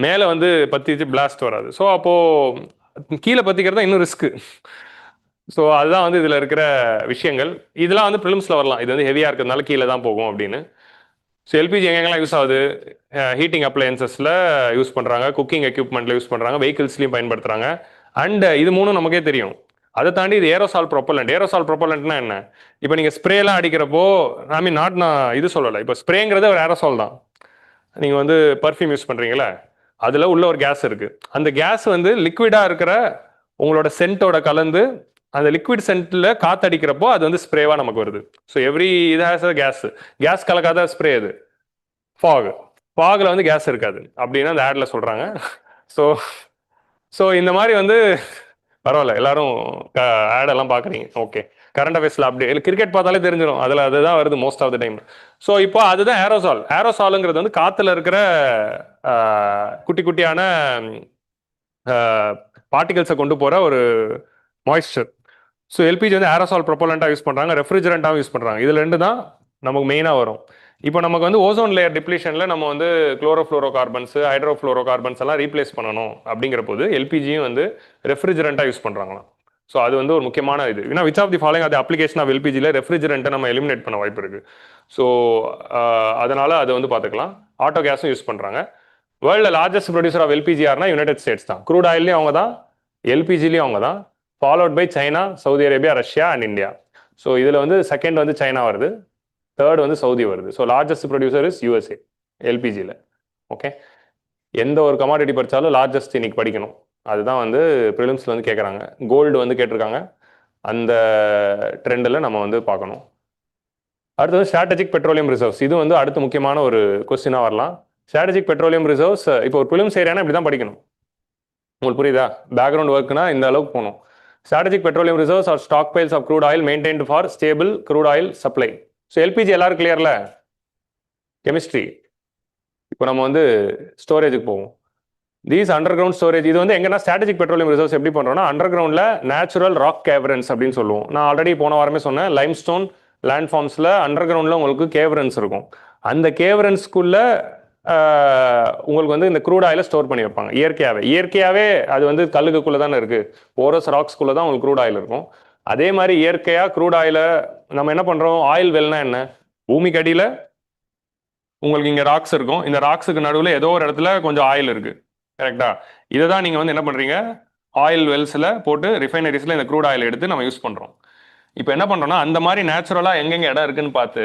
மேலே வந்து பற்றிச்சு பிளாஸ்ட் வராது. ஸோ அப்போது கீழே பற்றிக்கிறது தான் இன்னும் ரிஸ்க்கு. ஸோ அதுதான் வந்து இதில் இருக்கிற விஷயங்கள். இதெல்லாம் வந்து ப்ரிலிம்ஸில் வரலாம், இது வந்து ஹெவியாக இருக்கிறதுனால கீழே தான் போகும் அப்படின்னு. ஸோ எல்பிஜி எங்கெங்கெல்லாம் யூஸ் ஆகுது? ஹீட்டிங் அப்ளையன்சஸில் யூஸ் பண்ணுறாங்க, குக்கிங் எக்யூப்மெண்ட்டில் யூஸ் பண்ணுறாங்க, வெஹிக்கிள்ஸ்லையும் பயன்படுத்துகிறாங்க. அண்ட் இது மூணும் நமக்கே தெரியும். அதை தாண்டி இது ஏரோசால் ப்ரொப்பலண்ட். ஏரோசால் ப்ரொப்பலண்ட்னா என்ன? இப்போ நீங்கள் ஸ்ப்ரேலாம் அடிக்கிறப்போ, ஐ மீன் நான் இது சொல்லலை, இப்போ ஸ்ப்ரேங்கிறது ஒரு ஏரோசால் தான். நீங்கள் வந்து பர்ஃப்யூம் யூஸ் பண்ணுறீங்களே, அதில் உள்ள ஒரு கேஸ் இருக்குது. அந்த கேஸ் வந்து லிக்விடாக இருக்கிற உங்களோட சென்ட்டோட கலந்து அந்த லிக்விட் சென்ட்டில் காத்தடிக்கிறப்போ அது வந்து ஸ்ப்ரேவாக நமக்கு வருது. ஸோ எவ்ரி இது ஹேஸ் அ கேஸ் கலக்காத ஸ்ப்ரே அது ஃபாகில் வந்து கேஸ் இருக்காது அப்படின்னு அந்த ஆட்ல சொல்கிறாங்க. ஸோ ஸோ இந்த மாதிரி வந்து பரவாயில்ல, எல்லாரும் ஆடெல்லாம் பார்க்குறீங்க. ஓகே, கரண்ட் அஃபேர்ஸில் அப்படி இல்லை, கிரிக்கெட் பார்த்தாலே தெரிஞ்சிடும், அதில் அதுதான் வருது most of the time. So இப்போ அதுதான் ஏரோசால். ஏரோசாலுங்கிறது வந்து காற்றுல இருக்கிற குட்டி குட்டியான பார்ட்டிகல்ஸை கொண்டு போகிற ஒரு மாய்ஸ்சர். ஸோ எல்பிஜி வந்து ஏரோசால் ப்ரொப்பலண்ட்டாக யூஸ் பண்ணுறாங்க, ரெஃப்ரிஜரண்ட்டாகவும் யூஸ் பண்ணுறாங்க. இதில் ரெண்டு தான் நமக்கு மெயினாக வரும். இப்போ நமக்கு வந்து ஓசோன் லேயர் டிப்ளீஷனில் நம்ம வந்து குளோரோஃப்ளோரோ கார்பன்ஸ், ஹைட்ரோஃப்ளோரோ கார்பன்ஸ் எல்லாம் ரீப்ளேஸ் பண்ணணும் அப்படிங்கிற போது எல்பிஜியும் வந்து ரெஃப்ரிஜரண்ட்டாக யூஸ் பண்ணுறாங்களாம். ஸோ அது வந்து ஒரு முக்கியமான இது. ஏன்னா விச் ஆஃப் தி ஃபாலோயிங் அது அப்ளிகேஷன் ஆஃப் எல்பிஜியில் ரெஃப்ரிஜரண்ட்டை நம்ம எலிமினேட் பண்ண வாய்ப்பு இருக்குது. ஸோ அதனால் அதை வந்து பார்த்துக்கலாம். ஆட்டோ கேஸும் யூஸ் பண்ணுறாங்க. வேர்ல்டில் லார்ஜஸ்ட் ப்ரொடியூசர் ஆஃப் எல்பிஜி யாருன்னா யுனைடெட் ஸ்டேட்ஸ் தான். க்ரூட் ஆயிலையும் அவங்க தான், எல்பிஜிலையும் அவங்க தான். Followed by China, Saudi Arabia, Russia and India. So இதில் வந்து செகண்ட் வந்து சைனா வருது, தேர்ட் வந்து சவுதி வருது. So largest producer is USA எல்பிஜியில். ஓகே, எந்த ஒரு கமாடிட்டி படித்தாலும் லார்ஜஸ்ட் இன்னைக்கு படிக்கணும். அதுதான் வந்து ப்ரிலிம்ஸில் வந்து கேட்குறாங்க. கோல்டு வந்து கேட்டிருக்காங்க. அந்த ட்ரெண்டில் நம்ம வந்து பார்க்கணும். அடுத்தது ஸ்ட்ராட்டஜிக் பெட்ரோலியம் ரிசர்வ்ஸ். இது வந்து அடுத்த முக்கியமான ஒரு கொஸ்டினாக வரலாம். ஸ்ட்ராட்டஜிக் பெட்ரோலியம் ரிசர்வ்ஸ் இப்போ ஒரு ப்ரிலிம்ஸ் ஏரியானா இப்படி தான் படிக்கணும். உங்களுக்கு புரியுதா? பேக்ரவுண்ட் ஒர்க்னா இந்த அளவுக்கு போகணும். Strategic petroleum reserves are stockpiles of crude oil maintained for stable crude oil supply. So LPG எல்லாரும் கிளியர்ல? கெமிஸ்ட்ரி. இப்போ நம்ம வந்து ஸ்டோரேஜுக்கு போவோம். தீஸ் அண்டர் கிரவுண்ட் ஸ்டோரேஜ், இது வந்து எங்கன்னா ஸ்ட்ராட்டஜிக் பெட்ரோலியம் ரிசர்வ்ஸ் எப்படி பண்ணுறோம்னா அண்டர் கிரவுண்டில் நேச்சுரல் ராக் கேவரன்ஸ் அப்படின்னு சொல்லுவோம். நான் ஆல்ரெடி போன வாரமே சொன்னேன், லைம்ஸ்டோன் லேண்ட் ஃபார்ம்ஸில் அண்டர் கிரவுண்டில் உங்களுக்கு கேவரன்ஸ் இருக்கும். அந்த கேவரன்ஸ்குள்ள உங்களுக்கு வந்து இந்த க்ரூட் ஆயிலை ஸ்டோர் பண்ணி வைப்பாங்க. இயற்கையாகவே அது வந்து கல்லுக்குள்ளே தானே இருக்குது, போரஸ் ராக்ஸ்குள்ளே தான் உங்களுக்கு க்ரூட் ஆயில் இருக்கும். அதே மாதிரி இயற்கையாக க்ரூட் ஆயிலை நம்ம என்ன பண்ணுறோம், ஆயில் வெல்னா என்ன, பூமிக்கு அடியில் உங்களுக்கு இங்கே ராக்ஸ் இருக்கும், இந்த ராக்ஸுக்கு நடுவில் ஏதோ ஒரு இடத்துல கொஞ்சம் ஆயில் இருக்குது, கரெக்டா? இதை தான் நீங்கள் வந்து என்ன பண்ணுறீங்க, ஆயில் வெல்ஸில் போட்டு ரிஃபைனரிஸில் இந்த க்ரூட் ஆயில் எடுத்து நம்ம யூஸ் பண்ணுறோம். இப்போ என்ன பண்ணுறோம்னா அந்த மாதிரி நேச்சுரலாக எங்கெங்கே இடம் இருக்குன்னு பார்த்து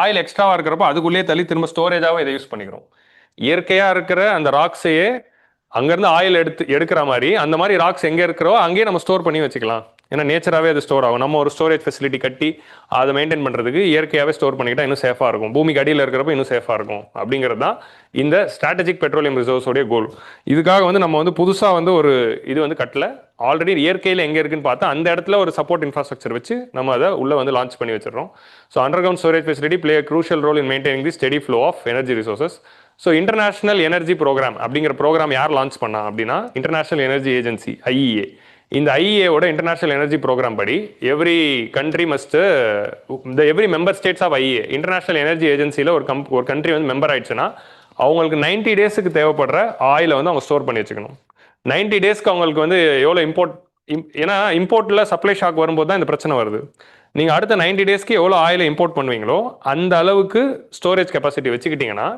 ஆயில் எக்ஸ்ட்ராவாக இருக்கிறப்போ அதுக்குள்ளேயே தள்ளி திரும்ப ஸ்டோரேஜாகவும் இதை யூஸ் பண்ணிக்கிறோம். இயற்கையாக இருக்கிற அந்த ராக்ஸையே அங்கேருந்து ஆயில் எடுக்கிற மாதிரி அந்த மாதிரி ராக்ஸ் எங்கே இருக்கிறோ அங்கேயே நம்ம ஸ்டோர் பண்ணி வச்சுக்கலாம். ஏன்னா நேச்சராகவே அது ஸ்டோர் ஆகும். நம்ம ஒரு ஸ்டோரேஜ் ஃபெசிலிட்டி கட்டி அதை மெயின்டைன் பண்ணுறதுக்கு இயற்கையாகவே ஸ்டோர் பண்ணிக்கிட்டால் இன்னும் சேஃபாக இருக்கும், பூமிக்கு அடியில் இருக்கிறப்ப இன்னும் சேஃபாக இருக்கும். அப்படிங்கிறது தான் இந்த ஸ்ட்ராட்டஜிக் பெட்ரோலியம் ரிசர்வ்ஸோடைய கோல். இதுக்காக வந்து நம்ம வந்து புதுசாக வந்து ஒரு இது வந்து கட்டல, ஆல்ரெடி இயற்கையில் எங்கே இருக்குன்னு பார்த்தா அந்த இடத்துல ஒரு சப்போர்ட் இன்ஃப்ராஸ்ட்ரக்சர் வச்சு நம்ம அதை உள்ளே வந்து லான்ச் பண்ணி வச்சிடறோம். So underground storage facility play a crucial role in maintaining the steady flow of energy resources. So international energy programme அப்படிங்கிற ப்ரோக்ராம் யார் லான்ச் பண்ணா அப்படின்னா இன்டர்நேஷனல் எனர்ஜி ஏஜென்சி, ஐஇஏ. இந்த ஐஇஏவோட இன்டர்நேஷனல் எனர்ஜி ப்ரோக்ராம் படி every country must every member states of IEA, international energy ஏஜென்சியில் ஒரு country வந்து மெம்பர் ஆயிடுச்சுன்னா அவங்களுக்கு 90 டேஸுக்கு தேவைப்படுற ஆயிலை வந்து அவங்க ஸ்டோர் பண்ணி வச்சுக்கணும். 90 டேஸ்க்கு அவங்களுக்கு வந்து எவ்வளோ ஏன்னா இம்போர்ட்டில் சப்ளை ஷாக் வரும்போது தான் இந்த பிரச்சனை வருது. நீங்கள் அடுத்த 90 டேஸ்க்கு எவ்வளோ ஆயிலை இம்போர்ட் பண்ணுவீங்களோ அந்த அளவுக்கு ஸ்டோரேஜ் கெப்பாசிட்டி வச்சுக்கிட்டிங்கன்னா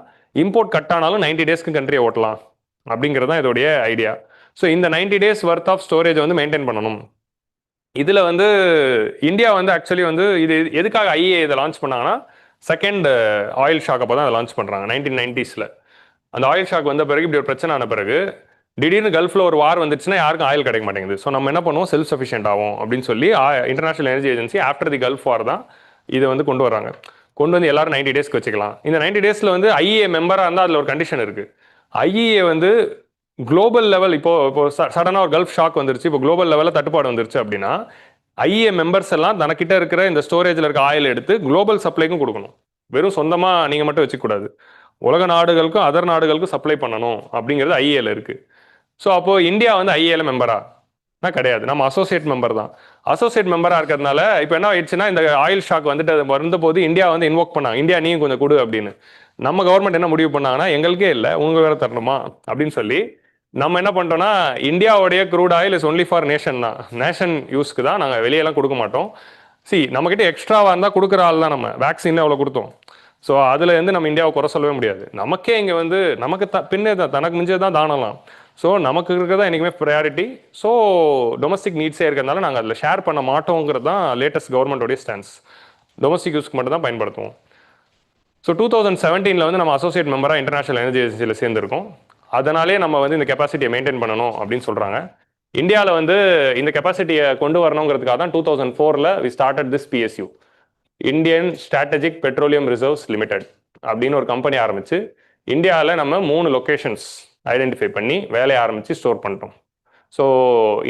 இம்போர்ட் கட் ஆனாலும் 90 டேஸ்க்கு கண்ட்ரியை ஓட்டலாம் அப்படிங்கிறது தான் இதோடைய ஐடியா. ஸோ இந்த 90 டேஸ் ஒர்த் ஆஃப் ஸ்டோரேஜ் வந்து மெயின்டைன் பண்ணணும். இதில் வந்து இந்தியா வந்து ஆக்சுவலி வந்து இது எதுக்காக ஐஏ இதை லான்ச் பண்ணாங்கன்னா செகண்ட் ஆயில் ஷாக் அப்போ தான் அதை லான்ச் பண்ணுறாங்க 1990s. அந்த ஆயில் ஷாக் வந்த பிறகு இப்படி ஒரு பிரச்சனை ஆன பிறகு திடீர்னு கல்ஃபில் ஒரு வார் வந்துச்சுன்னா யாருக்கும் ஆயில் கிடைக்க மாட்டேங்குது. ஸோ நம்ம என்ன பண்ணுவோம், செல்ஃப் சஃபிஷியன்ட் ஆகும் அப்படின்னு சொல்லி international energy agency after the Gulf War தான் இதை வந்து கொண்டு வராங்க. கொண்டு வந்து எல்லாரும் 90 டேஸ்க்கு வச்சுக்கலாம். இந்த 90 டேஸில் வந்து ஐஏ மெம்பராக இருந்தால் அதில் ஒரு கண்டிஷன் இருக்குது. ஐஏ வந்து குளோபல் லெவல் இப்போ சடனாக ஒரு கல்ஃப் ஷாக் வந்துருச்சு, இப்போ குளோபல் லெவலில் தட்டுப்பாடு வந்துருச்சு அப்படின்னா ஐஏ மெம்பர்ஸ் எல்லாம் தனக்கிட்ட இருக்கிற இந்த ஸ்டோரேஜில் இருக்க ஆயில் எடுத்து குளோபல் சப்ளைக்கும் கொடுக்கணும். வெறும் சொந்தமாக நீங்கள் மட்டும் வச்சுக்கூடாது, உலக நாடுகளுக்கும் அதர் நாடுகளுக்கும் சப்ளை பண்ணணும் அப்படிங்கிறது ஐஏல இருக்குது. ஸோ அப்போது இந்தியா வந்து ஐஏல மெம்பரா? கிடையாது, நம்ம அசோசியேட் மெம்பர் தான். அசோசியேட் மெம்பராக இருக்கிறதுனால இப்போ என்ன ஆயிடுச்சுன்னா இந்த ஆயில் ஷாக் வந்துட்டு அது வந்தபோது இந்தியா வந்து இன்வோக் பண்ணாங்க, இந்தியா நீயும் கொஞ்சம் கொடு அப்படின்னு. நம்ம கவர்மெண்ட் என்ன முடிவு பண்ணாங்கன்னா எங்களுக்கே இல்லை உங்கள் வேற தரணுமா அப்படின்னு சொல்லி நம்ம என்ன பண்ணிட்டோம்னா இந்தியாவுடைய crude oil is only for nation தான், நேஷன் யூஸ்க்கு தான், நாங்கள் வெளியெல்லாம் கொடுக்க மாட்டோம். நம்மக்கிட்ட எக்ஸ்ட்ராவாக இருந்தால் கொடுக்குற ஆள் தான். நம்ம வேக்சின் எவ்வளோ கொடுத்தோம், ஸோ அதில் வந்து நம்ம இந்தியாவை குறை சொல்லவே முடியாது. நமக்கே இங்கே வந்து நமக்கு பின்னே தான் தனக்கு மிஞ்சே தான் தானலாம். ஸோ நமக்கு இருக்கிறதா என்றைக்குமே ப்ரையாரிட்டி. ஸோ டொமஸ்டிக் நீட்ஸே இருக்கிறதுனால நாங்கள் அதில் ஷேர் பண்ண மாட்டோங்கிறது தான் லேட்டஸ்ட் கவர்மெண்ட்டோடைய ஸ்டான்ஸ். டொமஸ்டிக் யூஸ்க்கு மட்டும் தான் பயன்படுத்துவோம். ஸோ 2017 வந்து நம்ம அசோசியேட் மெம்பராக இன்டர்நேஷனல் எனர்ஜி ஏஜென்சியில் சேர்ந்துருக்கோம். அதனாலே நம்ம வந்து இந்த கெப்பாசிட்டியை மெயின்டைன் பண்ணணும் அப்படின்னு சொல்கிறாங்க. இந்தியாவில் வந்து இந்த கெப்பாசிட்டியை கொண்டு வரணுங்கிறதுக்காக தான் 2004 we started this PSU, Indian strategic petroleum reserves limited அப்படின்னு ஒரு கம்பெனி ஆரம்பித்து இந்தியாவில் நம்ம 3 லொக்கேஷன்ஸ் ஐடென்டிஃபை பண்ணி வேலையை ஆரம்பித்து ஸ்டோர் பண்ணிட்டோம். So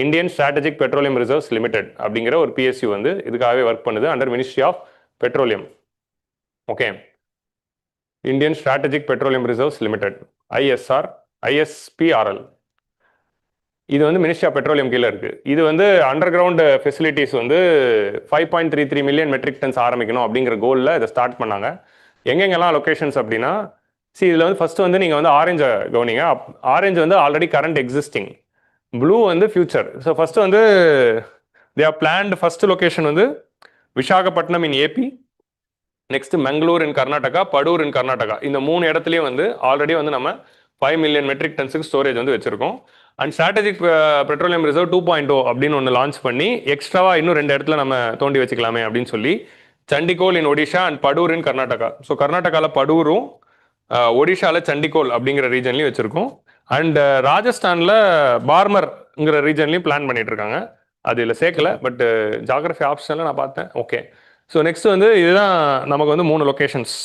Indian strategic petroleum reserves limited அப்படிங்கிற ஒரு பிஎஸ்யூ வந்து இதுக்காகவே ஒர்க் பண்ணுது under ministry of petroleum. Okay, Indian strategic petroleum reserves limited, ISR, ISPRL. இது வந்து மினிஸ்ட்ரி ஆஃப் பெட்ரோலியம் கீழே இருக்குது. இது வந்து அண்டர் கிரவுண்ட் ஃபெசிலிட்டிஸ் வந்து 5.33 மில்லியன் மெட்ரிக் டன்ஸ் ஆரம்பிக்கணும் அப்படிங்கிற கோலில் இதை ஸ்டார்ட் பண்ணாங்க. எங்கெங்கெல்லாம் லொக்கேஷன்ஸ் அப்படின்னா, இதில் வந்து ஃபர்ஸ்ட் வந்து நீங்கள் வந்து ஆரஞ்சை கவனிங்க. ஆரஞ்சு வந்து ஆல்ரெடி கரண்ட் எக்ஸிஸ்டிங், ப்ளூ வந்து ஃபியூச்சர். ஸோ ஃபர்ஸ்ட் வந்து they are planned. First location வந்து Visakhapatnam in AP, next Mangalore in Karnataka, Padur in Karnataka. இந்த 3 இடத்துலையும் வந்து ஆல்ரெடி வந்து நம்ம 5 மில்லியன் மெட்ரிக் டன்ஸுக்கு ஸ்டோரேஜ் வந்து வச்சிருக்கோம். அண்ட் ஸ்ட்ராட்டஜிக் பெட்ரோலியம் ரிசர்வ் 2.0 அப்படின்னு ஒன்று லான்ச் பண்ணி எக்ஸ்ட்ராவா இன்னும் 2 இடத்துல நம்ம தோண்டி வச்சுக்கலாமே அப்படின்னு சொல்லி Chandikhol in Odisha and Padur in Karnataka. So கர்நாடகாவில் படூரும் ஒடிஷாவில் சண்டிகோல் அப்படிங்கிற ரீஜன்லையும் வச்சிருக்கோம். அண்ட் ராஜஸ்தானில் பார்மர்ங்கிற ரீஜன்லையும் பிளான் பண்ணிட்டு இருக்காங்க. அது இல்லை சேர்க்கல, பட் ஜாகிரபி ஆப்ஷனில் நான் பார்த்தேன். ஓகே, ஸோ நெக்ஸ்ட் வந்து இதுதான் நமக்கு வந்து 3 லொக்கேஷன்ஸ்.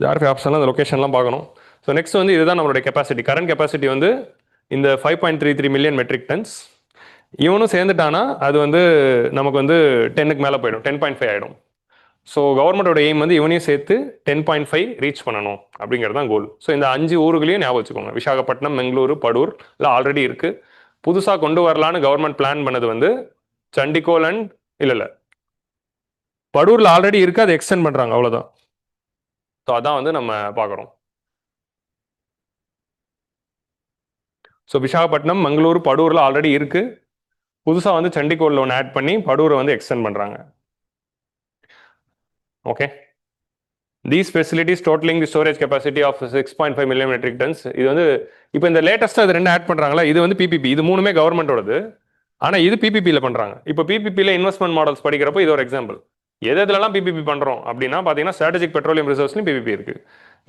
ஜாகிரபி ஆப்ஷனில் அந்த லொக்கேஷன்லாம் பார்க்கணும். ஸோ நெக்ஸ்ட் வந்து இதுதான் நம்மளுடைய கெப்பாசிட்டி. கரண்ட் கெப்பாசிட்டி வந்து இந்த 5.33 மில்லியன் மெட்ரிக் டன்ஸ். இவனும் சேர்ந்துட்டானா அது வந்து நமக்கு வந்து 10க்கு மேலே போயிடும், 10.5 ஆகிடும். ஸோ கவர்மெண்டோட எய்ம் வந்து இவனையும் சேர்த்து 10.5 ரீச் பண்ணணும் அப்படிங்கிறது தான் கோல். ஸோ இந்த 5 ஊர்களையும் ஞாபகம் வச்சுக்கோங்க. விசாகப்பட்டினம், பெங்களூரு, படூர் எல்லாம் ஆல்ரெடி இருக்குது. புதுசாக கொண்டு வரலான்னு கவர்மெண்ட் பிளான் பண்ணது வந்து சண்டிகோல் அண்ட் இல்லை படூரில் ஆல்ரெடி இருக்குது, அதை எக்ஸ்டெண்ட் பண்ணுறாங்க, அவ்வளோதான். ஸோ அதான் வந்து நம்ம பார்க்குறோம். ஸோ விசாகப்பட்டினம், மங்களூர், படூரில் ஆல்ரெடி இருக்குது. புதுசாக வந்து சண்டிகோலில் ஒன்று ஆட் பண்ணி படூரை வந்து எக்ஸ்டெண்ட் பண்ணுறாங்க. Okay, these facilities totalling the storage capacity of 6.5 million metric tonnes. இது வந்து இப்போ இந்த லேட்டஸ்ட்டாக இது 2 ஆட் பண்ணுறாங்களா, இது வந்து பிபிபி. இது 3மே கவர்மெண்டோடது. ஆனால் இது பிபிபியில் பண்ணுறாங்க. இப்போ பிபிபியில் இன்வெஸ்ட்மெண்ட் மாடல்ஸ் படிக்கிறப்போ இது ஒரு எக்ஸாம்பிள். எதுலாம் பிபிபி பண்ணுறோம் அப்படின்னா பார்த்தீங்கன்னா ஸ்ட்ராட்டஜிக் பெட்ரோலியம் ரிசர்வ்ஸ்லையும் பிபிபி இருக்குது.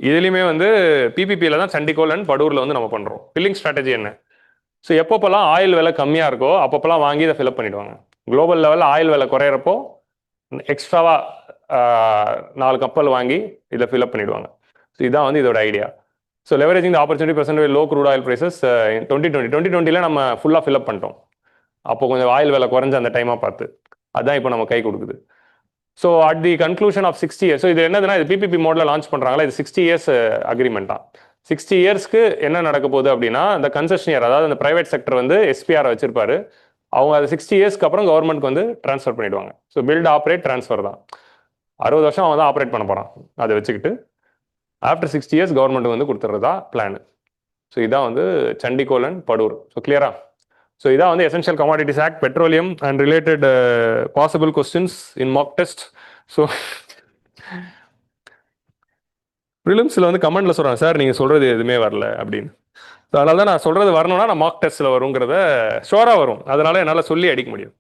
இதுலையுமே வந்து பிபிபியில் தான் சண்டிகோல் அண்ட் படூரில் வந்து நம்ம பண்ணுறோம். ஃபில்லிங் ஸ்ட்ராட்டஜி என்ன? ஸோ எப்பப்போலாம் ஆயில் விலை கம்மியாக இருக்கோ அப்பப்போலாம் வாங்கி இதை ஃபில்அப் பண்ணிவிடுவாங்க. குளோபல் லெவலில் ஆயில் விலை குறையிறப்போ எக்ஸ்ட்ராவாக 4 கப்பல் வாங்கி இதை ஃபில்அப் பண்ணிவிடுவாங்க. ஸோ இதுதான் வந்து இதோட idea. So leveraging the opportunity present with low crude oil prices 2020 நம்ம ஃபுல்லாக ஃபில்அப் பண்ணிட்டோம். அப்போ கொஞ்சம் ஆயில் விலை குறைஞ்ச அந்த டைமாக பார்த்து அதுதான் இப்போ நம்ம கை கொடுக்குது. So at the conclusion of 60 years, so இது என்னதுன்னா இது பிபிபி மோடில் லான்ச் பண்ணுறாங்களா, இது 60 இயர்ஸ் அக்ரிமெண்ட் தான். 60 இயர்ஸ்க்கு என்ன நடக்க போகுது அப்படின்னா, இந்த கன்செஷனியர் அதாவது இந்த பிரைவேட் செக்டர் வந்து எஸ்பிஆர் வச்சிருப்பாரு. அவங்க அது 60 இயர்ஸ்க்கு அப்புறம் கவர்மெண்ட்க்கு வந்து ட்ரான்ஸ்ஃபர் பண்ணிடுவாங்க. ஸோ பில்ட் ஆப்ரேட் ட்ரான்ஸ்ஃபர் தான். 60 வருஷம் அவன் தான் ஆப்ரேட் பண்ண போகிறான். அதை வச்சுக்கிட்டு ஆஃப்டர் 60 இயர்ஸ் கவர்மெண்ட் வந்து கொடுத்துறதா பிளான். ஸோ இதான் வந்து சண்டிகோல் அண்ட் படூர். ஸோ கிளியரா? ஸோ இதான் வந்து essential commodities act, petroleum and related possible questions in mock test. So ப்ரிலிம்ஸில் வந்து கமெண்ட்ல சொல்கிறாங்க, சார் நீங்கள் சொல்கிறது எதுவுமே வரல அப்படின்னு. ஸோ அதனால தான் நான் சொல்கிறது வரணும்னா நான் மாக் டெஸ்ட்டில் வருங்கிறத ஷோராக வரும். அதனால என்னால் சொல்லி அடிக்க முடியும்.